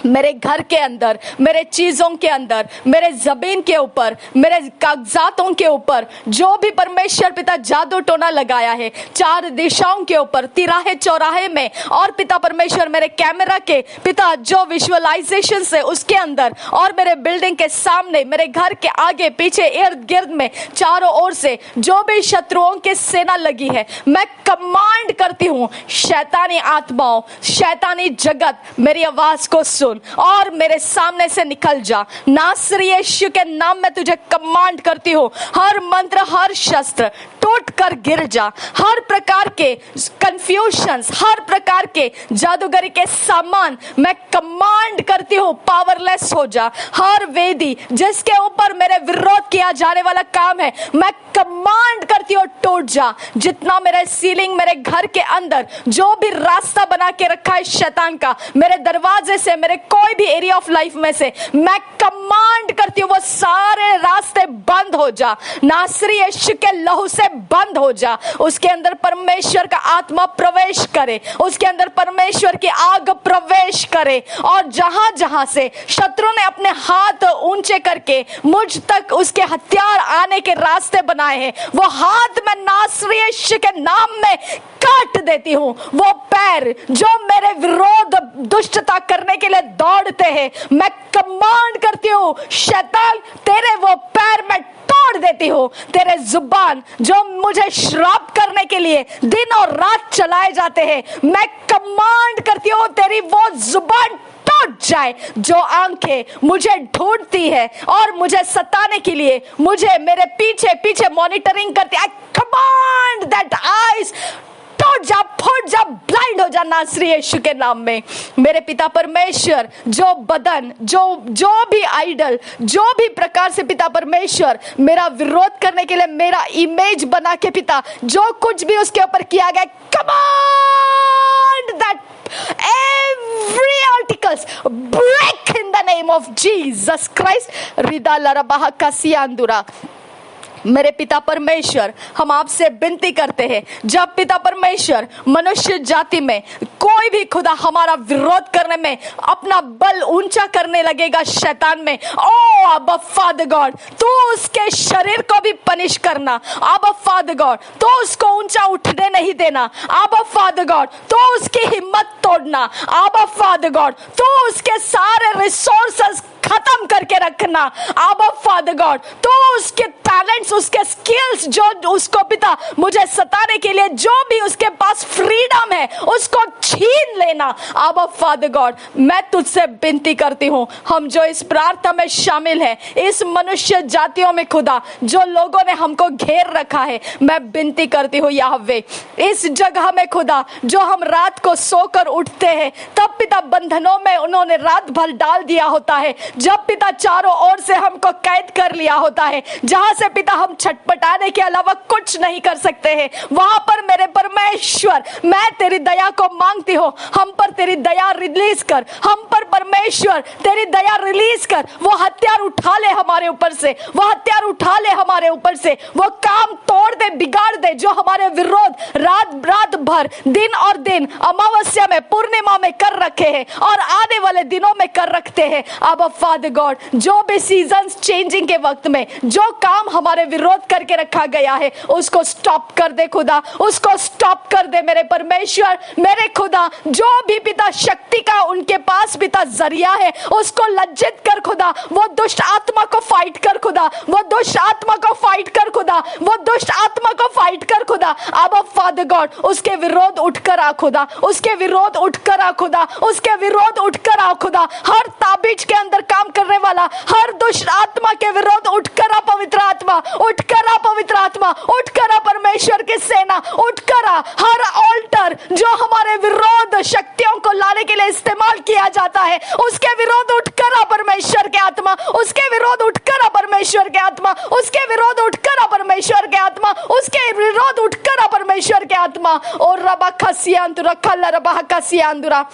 मेरे घर के अंदर, मेरे चीजों के अंदर, मेरे जमीन के ऊपर, मेरे कागजातों के ऊपर जो भी परमेश्वर पिता जादू टोना लगाया है, चार दिशाओं के ऊपर, तिराहे चौराहे में, और पिता परमेश्वर मेरे कैमरा के पिता जो विजुअलाइजेशन से उसके अंदर, और मेरे बिल्डिंग के सामने, मेरे घर के आगे पीछे इर्द गिर्द में चारों ओर से जो भी शत्रुओं की सेना लगी है, मैं कमांड करती हूँ शैतानी आत्माओं, शैतानी जगत, मेरी आवाज को सुन और मेरे सामने से निकल जा। नासरी यीशु के नाम में तुझे कमांड करती हूँ, हर मंत्र, हर शस्त्र टूट कर गिर जा। हर प्रकार के कंफ्यूजन्स, हर प्रकार के जादूगरी के सामान मैं कमांड करती हूँ पावरलेस हो जा। हर वेदी जिसके ऊपर मेरे विरोध किया जाने वाला काम है, मैं कमांड करती हूँ टूट जा। जितना मेरे सीलिंग, मेरे घर के अंदर जो भी रास्ता बना के रखा है शैतान का, मेरे दरवाजे से, मेरे कोई भी एरिया ऑफ लाइफ में से, मैं कमांड करती हूँ वो सारे रास्ते बंद हो जा। नासरी यीशु के लहू से बंद हो जा। उसके अंदर परमेश्वर का आत्मा प्रवेश करे, उसके अंदर परमेश्वर की आग प्रवेश करे, और जहां जहां से शत्रु ने अपने हाथ ऊंचे करके मुझ तक उसके हथियार आने के रास्ते बनाए हैं, वो हाथ में नासरी यीशु के नाम में काट देती हूँ। वो पैर जो मेरे विरोध दुष्टता करने के लिए दौड़ते हैं, मैं कमांड करती हूँ शैतान तेरे वो पैर में तोड़ देती हूँ। तेरे जुबान जो मुझे श्राप करने के लिए दिन और रात चलाए जाते हैं, मैं कमांड करती हूँ तेरी वो जुबान टूट जाए। जो आंखें मुझे ढूंढती है और मुझे सताने के लिए मुझे मेरे पीछे पीछे मॉनिटरिंग करती है, आई कमांड दैट आईज टूट जा, फूट जा, ब्लाइंड हो जा नासरी यीशु के नाम में। मेरे पिता परमेश्वर जो बदन, जो भी आइडल, जो भी प्रकार से पिता परमेश्वर मेरा विरोध करने के लिए मेरा इमेज बना के पिता जो कुछ भी उसके ऊपर किया गया, command that every articles break in the name of Jesus Christ. रिदा लरबाह कासियांदुरा। मेरे पिता परमेश्वर, हम आपसे विनती करते हैं, जब पिता परमेश्वर मनुष्य जाति में कोई भी खुदा हमारा विरोध करने में अपना बल ऊंचा करने लगेगा शैतान में, ओ अब्बा फादर गॉड तू उसके शरीर को भी पनिश करना। अब्बा फादर गॉड तो उसको ऊंचा उठने नहीं देना। अब्बा फादर गॉड तो उसकी हिम्मत तोड़ना। अब्बा फादर गॉड तो उसके सारे रिसोर्सेस खत्म करके रखना। अब्बा फादर गॉड तो उसके टैलेंट्स, उसके स्किल्स जो उसको पिता मुझे सताने के लिए जो भी उसके पास फ्रीडम है उसको छीन लेना। अब्बा फादर गॉड मैं तुझसे विनती करती हूँ, हम जो इस प्रार्थना में शामिल है, इस मनुष्य जातियों में खुदा जो लोगों ने हमको घेर रखा है, मैं विनती करती हूँ याहवे इस जगह में खुदा जो हम रात को सोकर उठते हैं तब पिता बंधनों में उन्होंने रात भर डाल दिया होता है, जब पिता चारों ओर से हमको कैद कर लिया होता है, जहां से पिता हम छटपटाने के अलावा कुछ नहीं कर सकते हैं, वहां पर मेरे परमेश्वर मैं तेरी दया को मांगती हूँ, हम पर तेरी दया रिलीज कर, हम पर परमेश्वर तेरी दया रिलीज कर। वो हथियार उठा ले हमारे ऊपर से, वो हथियार उठा ले हमारे ऊपर से, वो काम तोड़ दे, बिगाड़ दे जो हमारे विरोध रात भर, दिन और दिन, अमावस्या में, पूर्णिमा में कर रखे हैं और आने वाले दिनों में कर रखते हैं। अब फादर गॉड जो भी सीजन्स चेंजिंग के
वक्त में जो काम हमारे विरोध करके रखा गया है उसको स्टॉप कर दे खुदा, उसको स्टॉप कर दे मेरे परमेश्वर, मेरे खुदा। जो भी पिता शक्ति का उनके पास पिता जरिया है उसको लज्जित कर खुदा, वो दुष्ट आत्मा को फाइट कर खुदा, वो दुष्ट आत्मा को फाइट कर खुदा, वो दुष्ट आत्मा को फाइट कर खुदा। अब फादर गॉड उसके विरोध उठकर आ खुदा, उसके विरोध उठकर आ खुदा, उसके विरोध उठकर आ खुदा। हर ताबीज के अंदर काम करने वाला हर दुष्ट आत्मा के विरोध उठकर आ पवित्र आत्मा, उठकर आ पवित्र आत्मा, उठकर आ परमेश्वर की सेना, उठकर आ। हर ऑल्टर जो हमारे विरोध शक्तियों को लाने के लिए इस्तेमाल किया जाता है उसके विरोध उठकर आ परमेश्वर के आत्मा, उसके विरोध उठकर आ परमेश्वर के आत्मा, उसके विरोध उठकर आ परमेश्वर के आत्मा, उसके विरोध उठकर आ परमेश्वर के आत्मा। और रबा खसियांतुरा खल्ला रबा खसियांतुरा।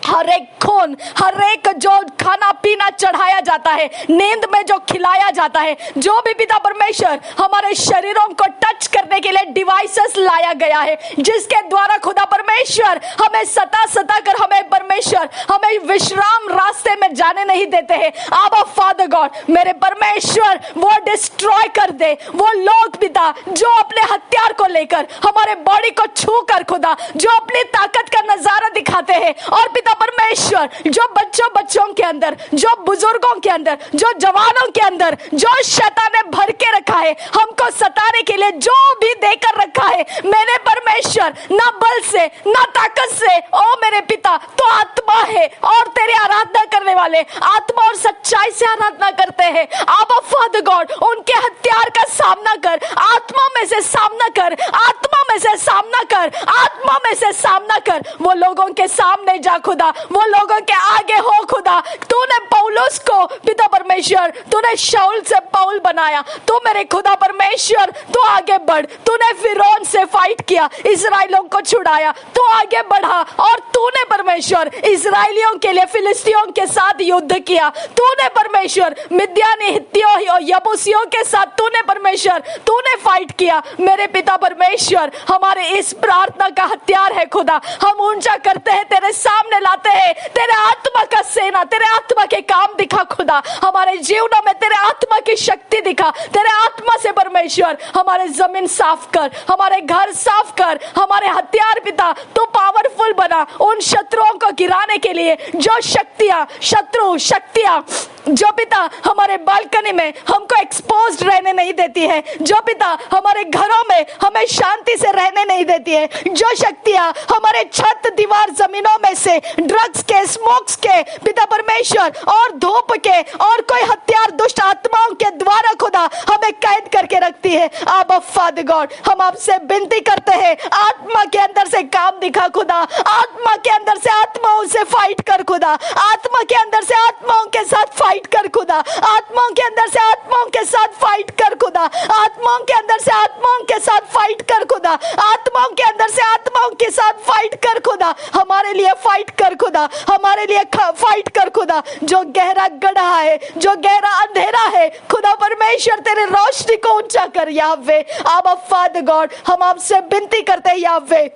हर एक खून, हर एक जो खाना पीना चढ़ाया जाता है, नींद में जो खिलाया जाता है, जो भी पिता परमेश्वर हमारे शरीरों को टच करने के लिए डिवाइसेस लाया गया है जिसके द्वारा खुदा परमेश्वर हमें सता सता कर हमें परमेश्वर हमें विश्राम रास्ते में जाने नहीं देते हैं। आबा फादर गॉड मेरे परमेश्वर वो डिस्ट्रॉय कर दे। वो लोग पिता जो अपने हथियार को लेकर हमारे बॉडी को छू कर खुदा जो अपनी ताकत का नजारा दिखाते हैं, और पिता परमेश्वर जो बच्चों के अंदर, जो बुजुर्गों के अंदर, जो जवानों के अंदर जो शैतान ने भर के रखा है हमको सताने के लिए, जो भी देकर रखा है मेरे परमेश्वर, ना बल से ना ताकत से, ओ मेरे पिता तो आत्मा है और तेरे आराधना करने वाले आत्मा और सच्चाई से आराधना करते हैं। आबा फादर गॉड उनके हथियार का सामना कर, आत्मा में से सामना कर, आत्मा में से सामना कर, आत्मा में से सामना कर। वो लोगों के सामने जा खुदा, वो लोगों के आगे हो खुदा। तूने पौलुस को पिता परमेश्वर, तूने शाऊल से पौल बनाया, तू मेरे खुदा परमेश्वर तू आगे बढ़। तूने फिरौन से फाइट किया, इजराइलियों को छुड़ाया, तू आगे बढ़ा और तूने परमेश्वर इजराइलियों के लिए फिलिस्तियों के साथ युद्ध किया। तूने परमेश्वर मिद्यानी, हित्तियों और यबूसियों के साथ तूने परमेश्वर तूने फाइट किया। मेरे पिता परमेश्वर हमारे इस प्रार्थना का हथियार है खुदा, हम ऊंचा करते हैं तेरे सामने लाते हैं तेरे आत्मा का सेना, तेरे आत्मा के काम दिखा खुदा, हमारे जीवनों में तेरे आत्मा की शक्ति दिखा। तेरे आत्मा से परमेश्वर हमारे जमीन साफ कर, हमारे घर साफ कर, हमारे हथियार पिता तू पावरफुल बना उन शत्रुओं को गिराने के लिए, जो शक्तियां जो पिता हमारे बालकनी में हमको एक्सपोज्ड रहने नहीं देती है, जो पिता हमारे घरों में हमें शांति से रहने नहीं देती है, जो शक्तियां हमारे छत दीवार जमीनों में से ड्रग्स के, स्मोक्स के पिता परमेश्वर और धूप के और कोई हथियार दुष्ट आत्माओं के द्वारा खुदा हमें कैद करके रखती है। आबा फादर गॉड हम आपसे विनती करते हैं आत्मा के अंदर से काम दिखा खुदा, आत्मा के अंदर से आत्माओं से फाइट कर खुदा, आत्मा के अंदर से आत्माओं के साथ फाइट कर खुदा, आत्माओं के अंदर से आत्माओं के साथ फाइट कर खुदा, आत्माओं के अंदर से आत्माओं के साथ फाइट कर खुदा, आत्माओं के अंदर से आत्माओं के साथ फाइट कर खुदा, हमारे लिए फाइट कर खुदा, हमारे लिए फाइट कर खुदा। जो गहरा गड्ढा है, जो गहरा अंधेरा है खुदा परमेश्वर तेरे रोशनी को ऊंचा कर यावे। आबा फादर गॉड हम आपसे विनती करते हैं यावे,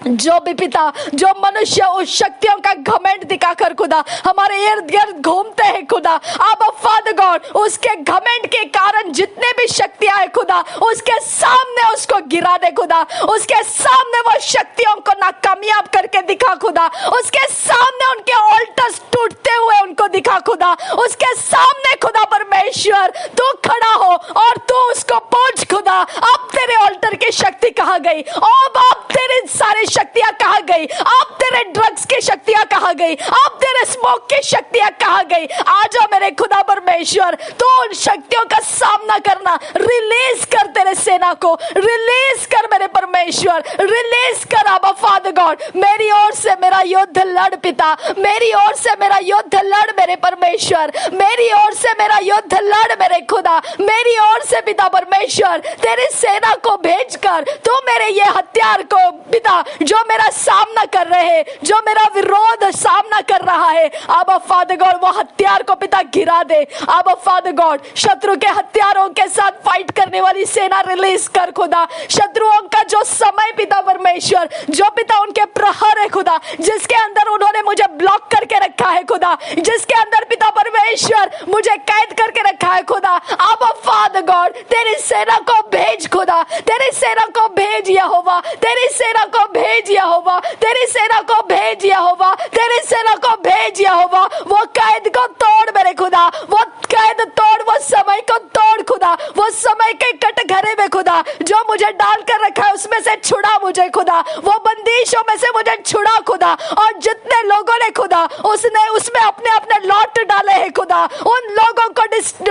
जो भी पिता जो मनुष्य उस शक्तियों का घमंड दिखाकर खुदा हमारे इर्द गिर्द घूमते हैं खुदा, अब फादर गॉड उसके घमंड के कारण जितने भी शक्तियां हैं खुदा उसके सामने उसको गिरा दे खुदा, उसके सामने वो शक्तियों को नाकामयाब करके दिखा खुदा, उसके सामने उनके ऑल्टर्स टूटते हुए उनको दिखा खुदा, उसके सामने खुदा परमेश्वर तू खड़ा हो और तू उसको पूछ खुदा अब तेरे ऑल्टर की शक्ति कहाँ गई, अब तेरे सारे शक्तियां कहां गई, अब तेरे ड्रग्स की शक्तियां कहां गई, अब तेरे स्मोक की शक्तियां कहां गई। आजा मेरे खुदा परमेश्वर तो उन शक्तियों का सामना करना, रिलीज कर तेरे सेना को, रिलीज कर मेरे परमेश्वर, रिलीज कर आबा फादर गॉड। मेरी ओर से मेरा युद्ध लड़ पिता, मेरी ओर से मेरा युद्ध लड़ मेरे परमेश्वर, मेरी ओर से मेरा युद्ध लड़ मेरे खुदा, मेरी ओर से पिता परमेश्वर तेरी सेना को भेजकर तू मेरे ये हथियार को पिता जो मेरा सामना कर रहे हैं, जो मेरा विरोध सामना कर रहा है, अब फादर गॉड वो हथियार को पिता गिरा दे। अब फादर गॉड शत्रु के हथियारों के साथ फाइट करने वाली सेना रिलीज कर खुदा। शत्रुओं का जो समय पिता परमेश्वर, जो पिता उनके प्रहर है खुदा, जिसके अंदर उन्होंने मुझे ब्लॉक करके रखा है खुदा, जिसके अंदर पिता परमेश्वर मुझे कैद करके रखा है खुदा, अब फादर गॉड तेरी सेना को भेज खुदा, तेरी सेना को भेज यहोवा, तेरी सेना को भेज यहोवा, तेरी सेना को भेज यहोवा, तेरी सेना को भेज यहोवा। वो कैद को तोड़ मेरे खुदा, वो कैद तोड़, वो समय को तोड़ खुदा, वो समय के कटघरे में खुदा जो मुझे डाल कर रखा है उसमें से छुड़ा मुझे खुदा, वो बंदिशों में से मुझे छुड़ा खुदा। और जितने लोगों ने खुदा उसने उसमें अपने अपने लॉट डाले हैं खुदा, उन लोगों को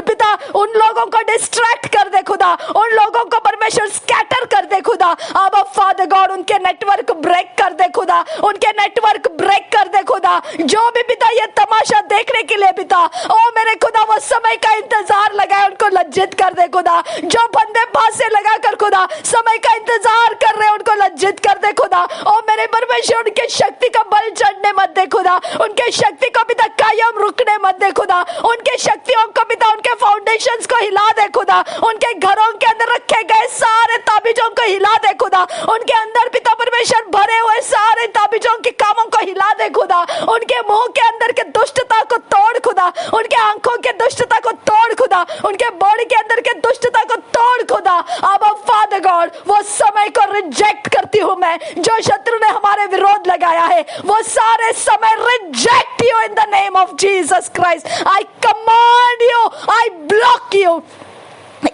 पिता उन लोगों को डिस्ट्रैक्ट कर दे खुदा, उन लोगों को परमेश्वर स्कैटर कर दे खुदा। अब फादर गॉड उनके नेटवर्क ब्रेक कर दे खुदा, उनके नेटवर्क ब्रेक कर दे खुदा। जो भी पिता ये तमाशा देखने के लिए पिता ओ मेरे खुदा वो समय का इंतजार लगाए उनको लज्जित कर दे खुदा। जो बंदे फांसे लगा कर खुदा समय का इंतजार कर रहे उनको लज्जित कर दे खुदा। ओ मेरे परमेश्वर उनके शक्ति का बल चढ़ने मत दे खुदा, उनके शक्ति को पिता कायम रुकने मत दे खुदा, उनके शक्तियों को पिता उनके फाउंडेशंस को हिला दे खुदा, उनके घरों के अंदर रखे गए सारे ताबीजों को हिला दे खुदा, उनके अंदर पिता परमेश्वर भरे हुए सारे ताबीजों के कामों को हिला दे खुदा, उनके मुंह के अंदर के दुष्टता को तोड़ खुदा, उनके आंखों के दुष्टता को तोड़ खुदा, उनके बॉडी के अंदर के दुष्टता को तोड़ खुदा। अब फादर गॉड वो समय को रिजेक्ट करती हूं मैं, जो शत्रु ने हमारे विरोध लगाया है वो सारे समय reject you in the name of Jesus Christ. I command you, I block you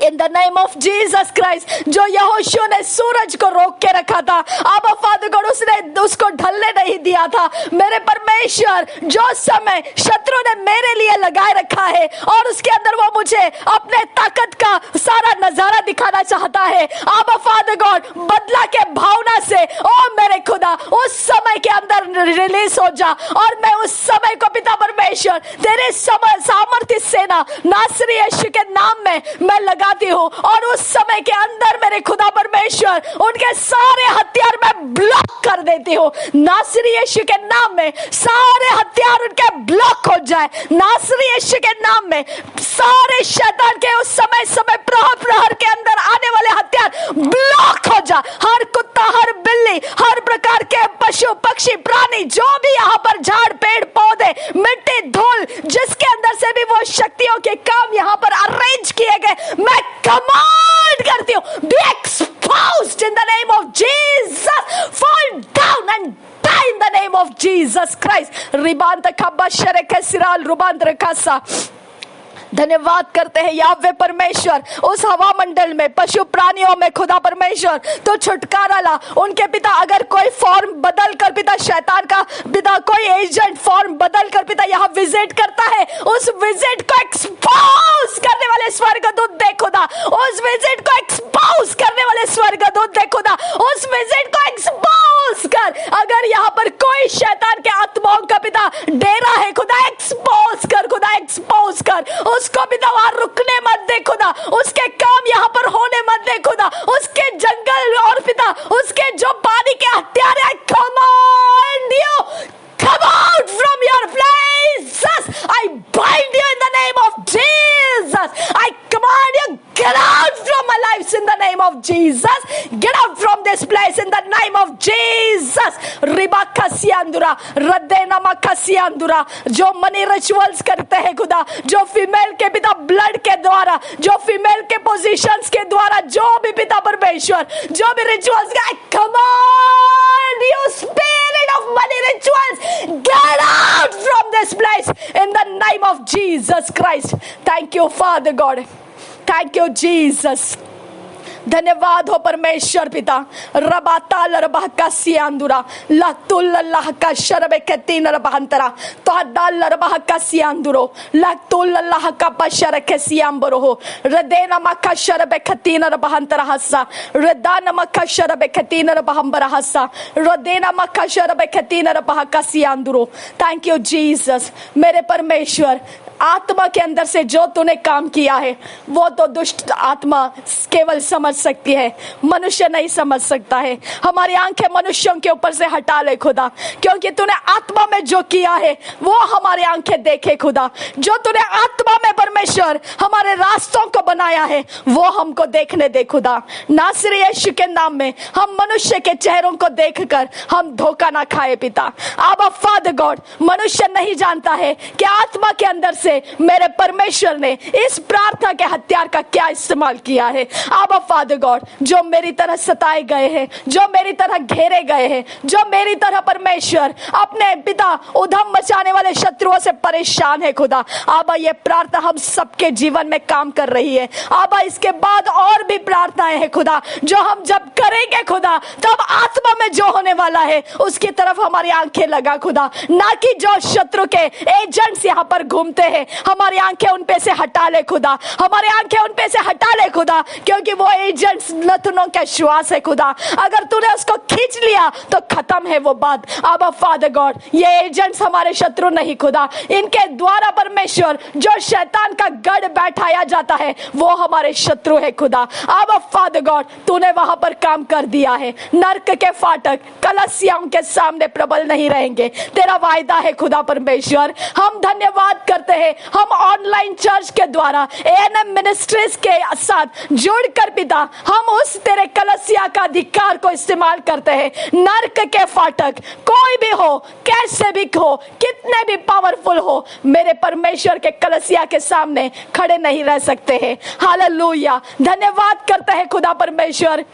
in the name of Jesus Christ. जो यहोशू ने सूरज को रोक के रखा था, अब फादर गॉड उसने उसको ढलने नहीं दिया था। मेरे परमेश्वर जो समय शत्रु ने मेरे लिए लगाए रखा है और उसके अंदर वो मुझे अपने ताकत का सारा नजारा दिखाना चाहता है, अब फादर गॉड बदला के भावना से ओ मेरे खुदा उस समय के अंदर रिलीज हो जा। और मैं उस समय को पिता परमेश्वर तेरे सामर्थ्य सेना नासरी यीशु के नाम में मैं लगाती हूँ और उस समय के अंदर मेरे खुदा परमेश्वर उनके सारे हथियार मैं ब्लॉक कर देती हूँ। नासरी यीशु के नाम में सारे हथियार उनके ब्लॉक हो जाए। नासरी यीशु के नाम में सारे शैतान के उस समय प्रहर के अंदर आने वाले हथियार ब्लॉक हो जा। हर कुत्ता, हर बिल्ली, हर प्रकार के पशु पक्षी प्राणी जो भी यहाँ पर झाड़ पेड़ पौधे मिट्टी धूल जिसके अंदर से भी वो शक्तियों के काम यहाँ पर अरेंज किए गए, मैं कमांड करती हूँ B exposed in the name of Jesus, fall down and die in the name of Jesus Christ. रिबांत खब्बा शरके सिराल रुबांत रखासा। धन्यवाद करते हैं यावे परमेश्वर उस हवा मंडल में पशु प्राणियों में खुदा परमेश्वर तो छुटकारा ला। उनके पिता अगर कोई फॉर्म बदल कर पिता शैतान का पिता कोई एजेंट फॉर्म बदल कर पिता यहाँ विजिट करता है, उस विजिट को एक्सपोज करने वाले स्वर्गदूत दे खुदा, उस विजिट को एक्सपोज करने वाले स्वर्गदूत दे खुदा, उस विजिट को एक्सपोज कर। अगर यहाँ पर कोई शैतान के आत्माओं का पिता डेरा है खुदा एक्सपोज कर, खुदा एक्सपोज कर उसको पिता वहां रुकने मत दे खुदा, उसके काम यहाँ पर होने मत दे खुदा, उसके जंगल और पिता उसके जो पानी के हथियार है command you come out from your places. I bind you in the name of Jesus. I command you get out from my life in the name of Jesus. Get out from this place in the name of Jesus. Riba खसियांदुरा रद्देना मा खसियांदुरा जो money rituals करते हैं खुदा, जो female के पिता blood के द्वारा, जो फीमेल के पोजीशंस के द्वारा जो भी पिता परमेश्वर जो भी रिचुअल्स का command you spirit of money rituals get out from this place in the name of Jesus Christ. Thank you Father God. Thank you Jesus. धन्यवाद हो परमेश्वर पिता। रबाता लरबा का सियांदुरा लतुल अल्लाह का शरबे के तीन रबांतरा तो अदाल लरबा का सियांदुरो लतुल अल्लाह का बशर के सियांबरो हो रदेना मक्का शरबे के तीन रबांतरा हस्सा रदाना मक्का शरबे के तीन रबांबरा हस्सा रदेना मक्का शरबे के तीन रबा का सियांदुरो। Thank you Jesus. मेरे परमेश्वर आत्मा के अंदर से जो तूने काम किया है वो तो दुष्ट आत्मा केवल समझ सकती है, मनुष्य नहीं समझ सकता है। हमारी आंखें मनुष्यों के ऊपर से हटा ले खुदा, क्योंकि तूने आत्मा में जो किया है वो हमारी आंखें देखे खुदा। जो तूने आत्मा में परमेश्वर हमारे रास्तों को बनाया है वो हमको देखने दे खुदा। नासरी यीशु के नाम में हम मनुष्य के चेहरों को देखकर हम धोखा ना खाए पिता। आबा फादर गॉड, मनुष्य नहीं जानता है कि आत्मा के अंदर से मेरे परमेश्वर ने इस प्रार्थना के हथियार का क्या इस्तेमाल किया है। आबा फादर गॉड, जो मेरी तरह सताए गए हैं, जो मेरी तरह घेरे गए हैं, जो मेरी तरह परमेश्वर अपने पिता उधम मचाने वाले शत्रुओं से परेशान है खुदा, आबा ये प्रार्थना हम सबके जीवन में काम कर रही है। आबा इसके बाद और भी प्रार्थनाएं हैं खुदा, जो हम जब करेंगे खुदा तब आत्मा में जो होने वाला है उसकी तरफ हमारी आंखें लगा खुदा, ना कि जो शत्रु के एजेंट्स यहाँ पर घूमते हैं हमारी आंखें उन पे से हटा ले खुदा, हमारी आंखें उन पे से हटा ले खुदा, क्योंकि वो एजेंट्स नथनों का श्वास है खुदा। अगर तूने उसको खींच लिया तो खत्म है वो बात। आबा फादर गॉड, ये एजेंट्स हमारे शत्रु नहीं खुदा, इनके द्वारा परमेश्वर जो शैतान का गढ़ बैठाया जाता है वो हमारे शत्रु है खुदा। आबा फादर गॉड, तूने वहां पर काम कर दिया है। नरक के फाटक कलसियाओं के सामने प्रबल नहीं रहेंगे, तेरा वायदा है खुदा परमेश्वर। हम धन्यवाद करते हैं, हम ऑनलाइन चर्च के द्वारा एएनएम मिनिस्ट्रीज के साथ जुड़कर पिता हम उस तेरे कलसिया का अधिकार को इस्तेमाल करते हैं। नरक के फाटक कोई भी हो, कैसे भी हो, कितने भी पावरफुल हो, मेरे परमेश्वर के कलसिया के सामने खड़े नहीं रह सकते हैं। हालेलुया, धन्यवाद करते हैं खुदा परमेश्वर।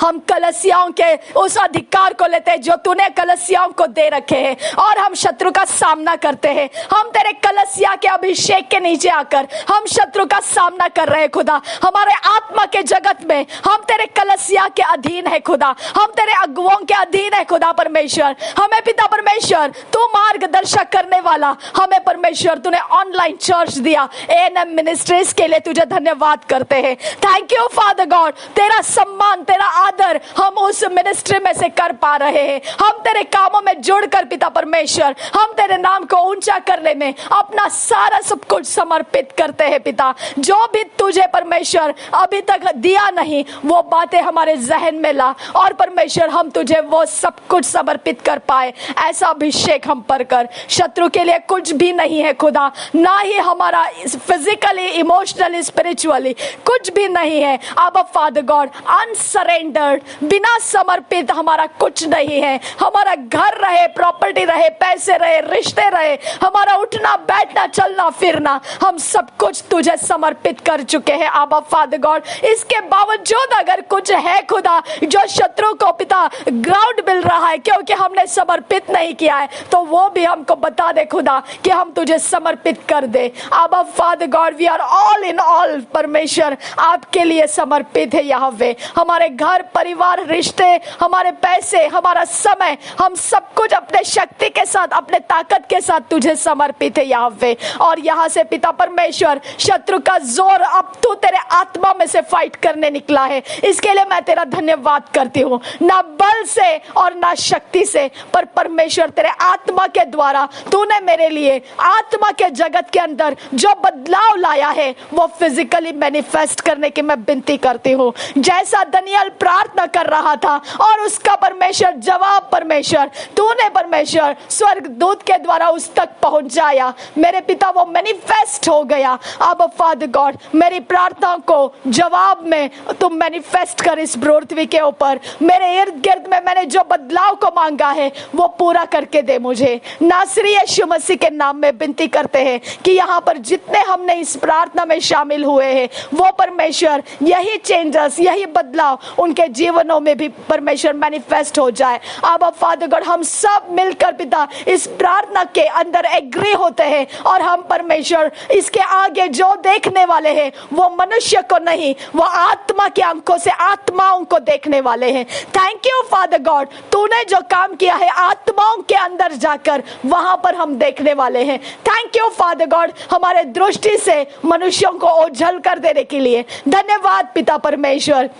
हम कलसियाओं के उस अधिकार को लेते हैं जो तूने कलसियाओं को दे रखे हैं, और हम शत्रु का सामना करते हैं। हम तेरे कलसिया के अभिषेक के नीचे आकर हम शत्रु का सामना कर रहे हैं खुदा। हमारे आत्मा के जगत में हम तेरे कलसिया के अधीन है खुदा, हम तेरे अगुओं के अधीन है खुदा परमेश्वर। हमें पिता परमेश्वर तू मार्गदर्शक करने वाला, हमें परमेश्वर तूने ऑनलाइन चर्च दिया, एएनएम मिनिस्ट्रीज के लिए तुझे धन्यवाद करते हैं। थैंक यू फादर गॉड, तेरा सम्मान, तेरा आदर हम उस मिनिस्ट्री में से कर पा रहे हैं। हम तेरे कामों में जुड़कर पिता परमेश्वर हम तेरे नाम को ऊंचा करने में अपना सारा सब कुछ समर्पित करते हैं पिता। जो भी तुझे परमेश्वर अभी तक दिया नहीं वो बातें हमारे जहन में ला, और परमेश्वर हम तुझे वो सब कुछ समर्पित कर पाए। ऐसा अभिषेक हम पर कर। शत्रु के लिए कुछ भी नहीं है खुदा, ना ही हमारा फिजिकली, इमोशनली, स्पिरिचुअली कुछ भी नहीं है। अब फादर गॉड, अनसरेंडर्ड, बिना समर्पित हमारा कुछ नहीं है। हमारा घर रहे, प्रॉपर्टी रहे, पैसे रहे, रिश्ते रहे, हमारा उठना बैठना चलना फिरना, हम सब कुछ तुझे समर्पित कर चुके हैं। आबा फादर गॉड, इसके बावजूद अगर कुछ है खुदा जो शत्रु को पिता ग्राउंड मिल रहा है क्योंकि हमने समर्पित नहीं किया है, तो वो भी हमको बता दे खुदा कि हम तुझे समर्पित कर दे। Abba Father God, we are all in all परमेश्वर आपके लिए समर्पित है यहोवे। हमारे घर परिवार, रिश्ते, हमारे पैसे, हमारा समय, हम सब कुछ अपने शक्ति के साथ, अपने ताकत के साथ तुझे समर्पित है यहोवे। और यहाँ से पिता परमेश्वर शत्रु का जोर अब तू तेरे आत्मा में से फाइट करने निकला है, इसके लिए मैं तेरा धन्यवाद करती हूँ। ना बल से और ना शक्ति से, पर परमेश्वर तेरे आत्मा के द्वारा तूने मेरे लिए आत्मा के जगत के अंदर जो बदलाव लाया है वो फिजिकली मैनिफेस्ट करने की मैं विनती करती हूँ। जैसा दानियेल प्रार्थना कर रहा था और उसका परमेश्वर जवाब परमेश्वर तूने परमेश्वर स्वर्ग दूत के द्वारा उस तक पहुंचाया, मेरे पिता वो मैनिफेस्ट हो गया। अब फादर गॉड, मेरी प्रार्थना को जवाब में तुम मैनिफेस्ट कर इस पृथ्वी के ऊपर। मेरे इर्द गिर्द में मैंने जो बदलाव को मांगा है वो पूरा करके दे मुझे। नासरी यीशु मसीह के नाम में विनती करते हैं कि यहाँ पर जितने हमने इस प्रार्थना में शामिल हुए हैं वो परमेश्वर यही चेंजेस, यही बदलाव उनके जीवनों में भी परमेश्वर मैनिफेस्ट हो जाए। अब फादर गॉड, हम सब मिलकर पिता इस प्रार्थना के अंदर एग्री होते हैं और हम परमेश्वर इसके आगे जो देखने वाले हैं वो मनुष्य को नहीं, वो आत्मा की आंखों से आत्माओं को देखने वाले हैं। थैंक यू फादर गॉड, तूने जो काम किया है आत्माओं के अंदर जाकर वहां पर हम देखने वाले हैं। थैंक यू फादर गॉड, हमारे दृष्टि से मनुष्यों को ओझल कर देने के लिए धन्यवाद पिता परमेश्वर।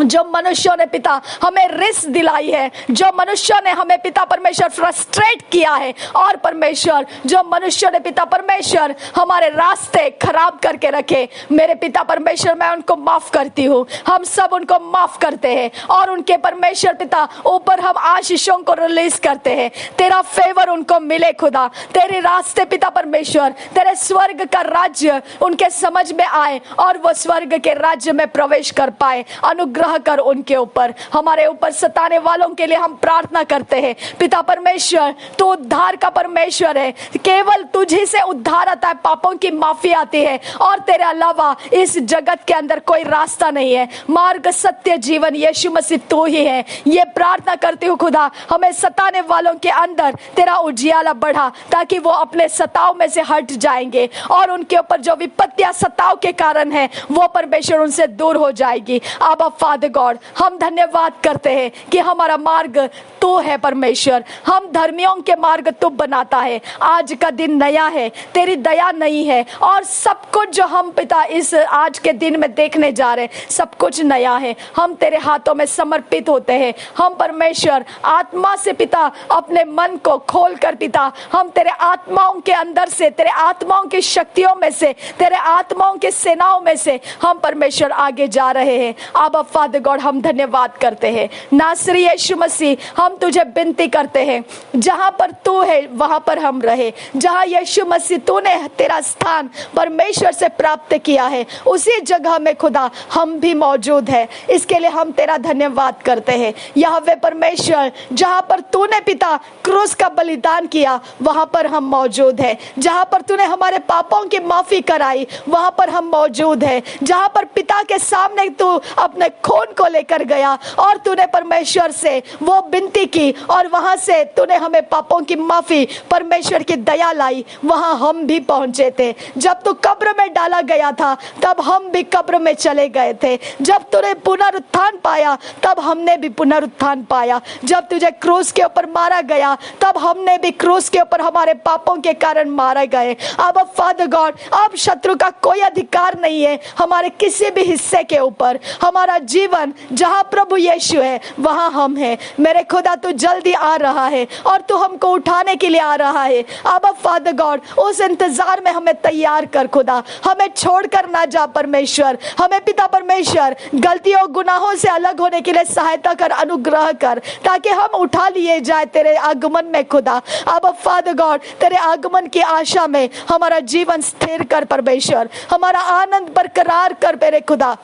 जो मनुष्यों ने पिता हमें रिस्क दिलाई है, जो मनुष्यों ने हमें पिता परमेश्वर फ्रस्ट्रेट किया है, और परमेश्वर जो मनुष्यों ने पिता परमेश्वर हमारे रास्ते खराब करके रखे, मेरे पिता परमेश्वर मैं उनको माफ करती हूँ। हम सब उनको माफ करते हैं और उनके परमेश्वर पिता ऊपर हम आशीषों को रिलीज करते हैं। तेरा फेवर उनको मिले खुदा, तेरे रास्ते पिता परमेश्वर, तेरे स्वर्ग का राज्य उनके समझ में आए और वो स्वर्ग के राज्य में प्रवेश कर पाए। अनुग्रह कर उनके ऊपर, हमारे ऊपर सताने वालों के लिए हम प्रार्थना करते हैं। पिता परमेश्वर तू उद्धार का परमेश्वर है, केवल तुझी से उद्धार आता है, पापों की माफी आती है और तेरे अलावा इस जगत के अंदर कोई रास्ता नहीं है। मार्ग सत्य जीवन यीशु मसीह तू ही है। ये प्रार्थना करती हूँ खुदा, हमें सताने वालों के अंदर तेरा उजियाला बढ़ा ताकि वो अपने सताव में से हट जाएंगे और उनके ऊपर जो विपत्तियां सताव के कारण है वो परमेश्वर उनसे दूर हो जाएगी। अब फादर गॉड हम धन्यवाद करते हैं कि हमारा मार्ग तू है परमेश्वर, हम धर्मियों के मार्ग तू बनाता है। आज का दिन नया है, तेरी दया नहीं है और सब कुछ जो हम पिता इस आज के दिन में देखने जा रहे हैं सब कुछ नया है। हम तेरे हाथों में समर्पित होते हैं। हम परमेश्वर आत्मा से पिता अपने मन को खोल कर पिता हम तेरे आत्माओं के अंदर से, तेरे आत्माओं की शक्तियों में से, तेरे आत्माओं की सेनाओं में से हम परमेश्वर आगे जा रहे हैं। अब फादर गॉड हम धन्यवाद करते हैं। नासरी यीशु मसीह हम तुझे विनती करते हैं, जहां पर तू है वहां पर हम रहे। जहां यीशु मसीह तूने तेरा स्थान परमेश्वर से प्राप्त किया है उसी जगह में खुदा हम भी मौजूद है। इसके लिए हम तेरा धन्यवाद करते हैं। यहोवा परमेश्वर जहां पर तूने पिता क्रूस का बलिदान किया वहां पर हम मौजूद है। जहां पर तूने हमारे पापों की माफी कराई वहां पर हम मौजूद है। जहां पर पिता के सामने तू अपने खून को लेकर गया और तूने परमेश्वर से वो विनती की और वहां से तूने हमें पापों की माफी परमेश्वर की दया लाई, वहां हम भी पहुंचे थे। जब तू कब्र में डाला गया था तब हम भी कब्र में चले गए थे। जब तूने पुनरुत्थान पाया तब हमने भी पुनरुत्थान पाया। जब तुझे क्रूस के ऊपर मारा गया तब हमने भी क्रूस के ऊपर हमारे पापों के कारण मारे गए। अब फादर गॉड अब शत्रु का कोई अधिकार नहीं है हमारे किसी भी हिस्से के ऊपर। हमारा जीवन जहां प्रभु यीशु है वहां हम हैं। मेरे खुदा तू जल्दी आ रहा है और तू हमको उठाने के लिए आ रहा है। अब फादर गॉड उस इंतजार में हमें तैयार कर खुदा, हमें छोड़कर ना जा परमेश्वर। हमें पिता परमेश्वर गलतियों गुनाहों से अलग होने के लिए सहायता कर, अनुग्रह कर ताकि हम उठा लिए जाए तेरे आगमन में खुदा। अब फादर गॉड तेरे आगमन की आशा में हमारा जीवन स्थिर कर परमेश्वर, हमारा आनंद बरकरार कर मेरे खुदा।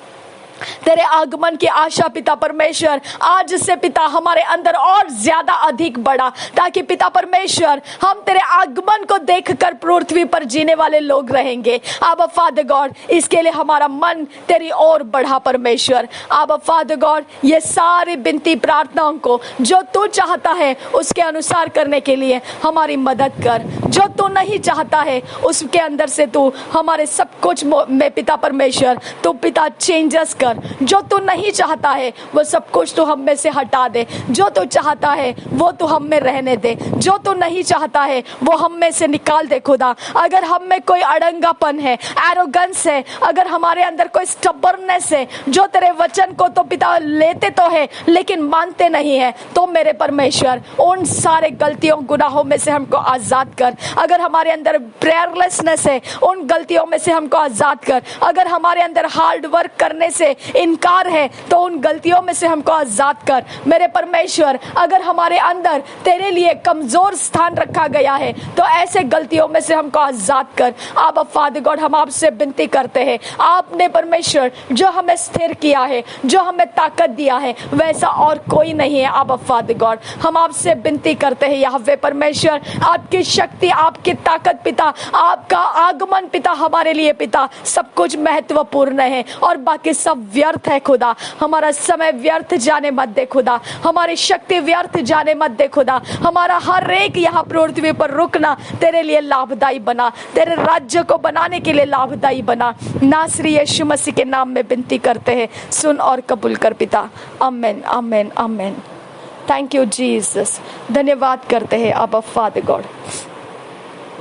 तेरे आगमन की आशा पिता परमेश्वर आज से पिता हमारे अंदर और ज्यादा अधिक बढ़ा ताकि पिता परमेश्वर हम तेरे आगमन को देखकर पृथ्वी पर जीने वाले लोग रहेंगे। अब फादर गॉड इसके लिए हमारा मन तेरी ओर बढ़ा परमेश्वर। अब फादर गॉड ये सारी विनती प्रार्थनाओं को जो तू चाहता है उसके अनुसार करने के लिए हमारी मदद कर। जो तू नहीं चाहता है उसके अंदर से तू हमारे सब कुछ में पिता परमेश्वर तू पिता चेंजेस कर। जो तू नहीं चाहता है वो सब कुछ तू हम में से हटा दे। जो तू चाहता है वो तू हम में रहने दे। जो तू नहीं चाहता है वो हम में से निकाल दे खुदा। अगर हम में कोई अड़ंगापन है, एरोगेंस है, अगर हमारे अंदर कोई स्टबर्ननेस है जो तेरे वचन को तो पिता लेते तो है लेकिन मानते नहीं है, तो मेरे परमेश्वर उन सारे गलतियों गुनाहों में से हमको आजाद कर। अगर हमारे अंदर प्रेयरलेसनेस है उन गलतियों में से हमको आजाद कर। अगर हमारे अंदर हार्ड वर्क करने से इनकार है तो उन गलतियों में से हमको आजाद कर मेरे परमेश्वर। अगर हमारे अंदर तेरे लिए कमजोर स्थान रखा गया है तो ऐसे गलतियों में से हमको आजाद कर। अब फादर गॉड हम आपसे विनती करते हैं, आपने परमेश्वर जो हमें स्थिर किया है, जो हमें ताकत दिया है वैसा और कोई नहीं है। अब फादर गॉड हम आपसे विनती करते हैं यहोवा परमेश्वर आपकी शक्ति, आपकी ताकत पिता, आपका आगमन पिता हमारे लिए पिता सब कुछ महत्वपूर्ण है और बाकी सब व्यर्थ है खुदा। हमारा समय व्यर्थ जाने मत दे खुदा, हमारी शक्ति व्यर्थ जाने मत दे खुदा। हमारा हर एक यहाँ पृथ्वी पर रुकना तेरे लिए लाभदायी बना, तेरे राज्य को बनाने के लिए लाभदायी बना। नासरी यीशु मसीह के नाम में विनती करते हैं, सुन और कबूल कर पिता। Amen amen amen. Thank you Jesus. धन्यवाद करते हैं अब फादर गॉड,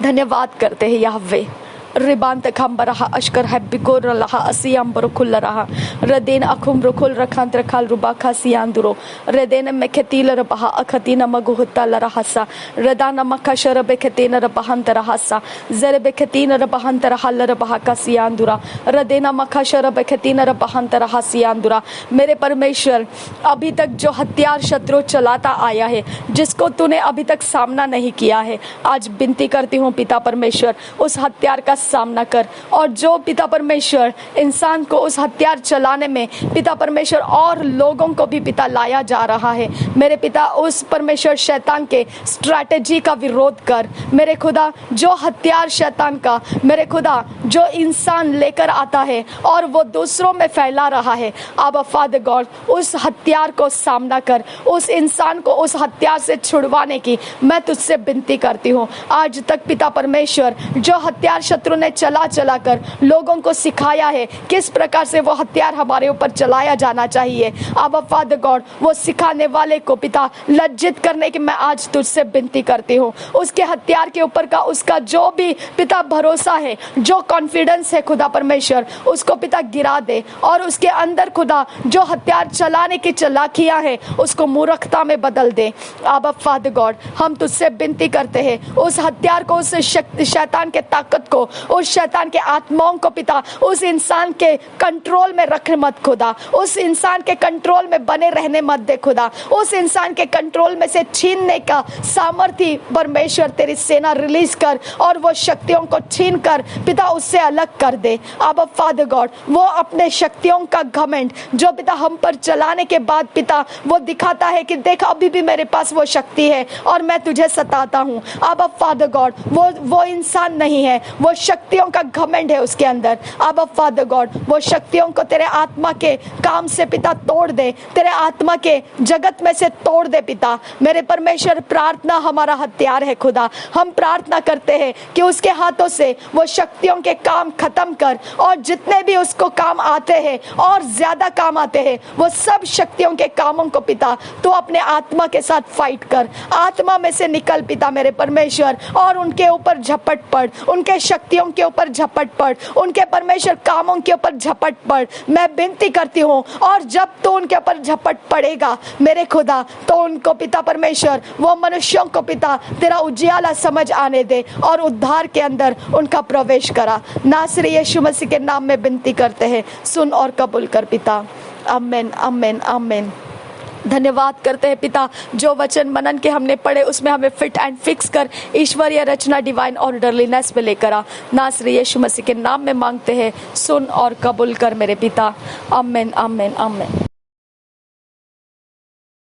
धन्यवाद करते हैं यहोवा। रिबांत खंबरहा अशकर है बिगोर रहा असियम बरुकुल रहा रदेन अखुम रुकुल रखांत रखाल रुबा खासियांदुरो रदेन में खतील रबहा अखतीन मगुहता लरहसा रदान मखशर बेखतीन रबहंत रहसा जर बेखतीन रबहंत रहल रबहा कासियांदुरा रदेन मखशर बेखतीन रबहंत रहसियांदुरा। मेरे परमेश्वर, अभी तक जो हथियार शत्रु चलाता आया है, जिसको तूने अभी तक सामना नहीं किया है, आज विनती करती हूँ पिता परमेश्वर उस हथियार का सामना कर। और जो पिता परमेश्वर इंसान को उस हथियार चलाने में पिता परमेश्वर और लोगों को भी पिता लाया जा रहा है, मेरे पिता उस परमेश्वर शैतान के स्ट्रैटेजी का विरोध कर। मेरे खुदा, जो हथियार शैतान का मेरे खुदा जो इंसान लेकर आता है और वो दूसरों में फैला रहा है, अब फादर गॉड उस हथियार को सामना कर, उस इंसान को उस हथियार से छुड़वाने की मैं तुझसे विनती करती हूँ। आज तक पिता परमेश्वर जो हथियार शत्रु ने चला कर लोगों को सिखाया है किस प्रकार से वो हथियार हमारे ऊपर चलाया जाना चाहिए, अब फादर गॉड वो सिखाने वाले को पिता लज्जित करने की मैं आज तुझसे विनती करती हूँ। उसके हथियार के ऊपर का उसका जो भी पिता भरोसा है, जो कॉन्फिडेंस है खुदा परमेश्वर, उसको पिता गिरा दे और उसके अंदर खुदा जो हथियार चलाने की चालाकियां है उसको मूर्खता में बदल दे। अब फादर गॉड हम तुझसे विनती करते हैं उस हथियार को, उस शैतान के ताकत को, उस शैतान के आत्माओं को पिता उस इंसान के कंट्रोल में रख मत खुदा, उस इंसान के कंट्रोल में बने रहने मत दे खुदा, उस इंसान के कंट्रोल में से छीनने का सामर्थ्य परमेश्वर तेरी सेना रिलीज कर और वो शक्तियों को छीन कर पिता उससे अलग कर दे। अब फादर गॉड वो अपने शक्तियों का घमंड जो पिता हम पर चलाने के बाद पिता वो दिखाता है कि देख अभी भी मेरे पास वो शक्ति है और मैं तुझे सताता हूँ, अब फादर गॉड वो इंसान नहीं है, वो शक्तियों का घमंड है उसके अंदर। अब फादर गॉड वो शक्तियों को तेरे आत्मा के काम से पिता तोड़ दे, तेरे आत्मा के जगत में से तोड़ दे पिता। मेरे परमेश्वर, प्रार्थना हमारा हथियार है खुदा, हम प्रार्थना करते हैं कि उसके हाथों से वो शक्तियों के काम खत्म कर और जितने भी उसको काम आते हैं और ज्यादा काम आते हैं वो सब शक्तियों के कामों को पिता तो अपने आत्मा के साथ फाइट कर, आत्मा में से निकल पिता मेरे परमेश्वर और उनके ऊपर झपट पड़, उनके शक्तियों के ऊपर झपट पड़, उनके परमेश्वर कामों के ऊपर झपट पड़। मैं विनती करती हूँ और जब तो उनके ऊपर झपट पड़ेगा मेरे खुदा तो उनको पिता परमेश्वर वो मनुष्यों को पिता तेरा उजियाला समझ आने दे और उद्धार के अंदर उनका प्रवेश करा। नासरी यीशु मसीह के नाम में विनती करते हैं, सुन और कबूल कर पिता। आमीन आमीन आमीन। धन्यवाद करते हैं पिता जो वचन मनन के हमने पढ़े उसमें हमें फिट एंड फिक्स कर ईश्वरीय रचना डिवाइन ऑर्डरलीनेस में लेकर आ। नासरी यीशु मसीह के नाम में मांगते हैं, सुन और कबूल कर मेरे पिता। आमीन आमीन आमीन।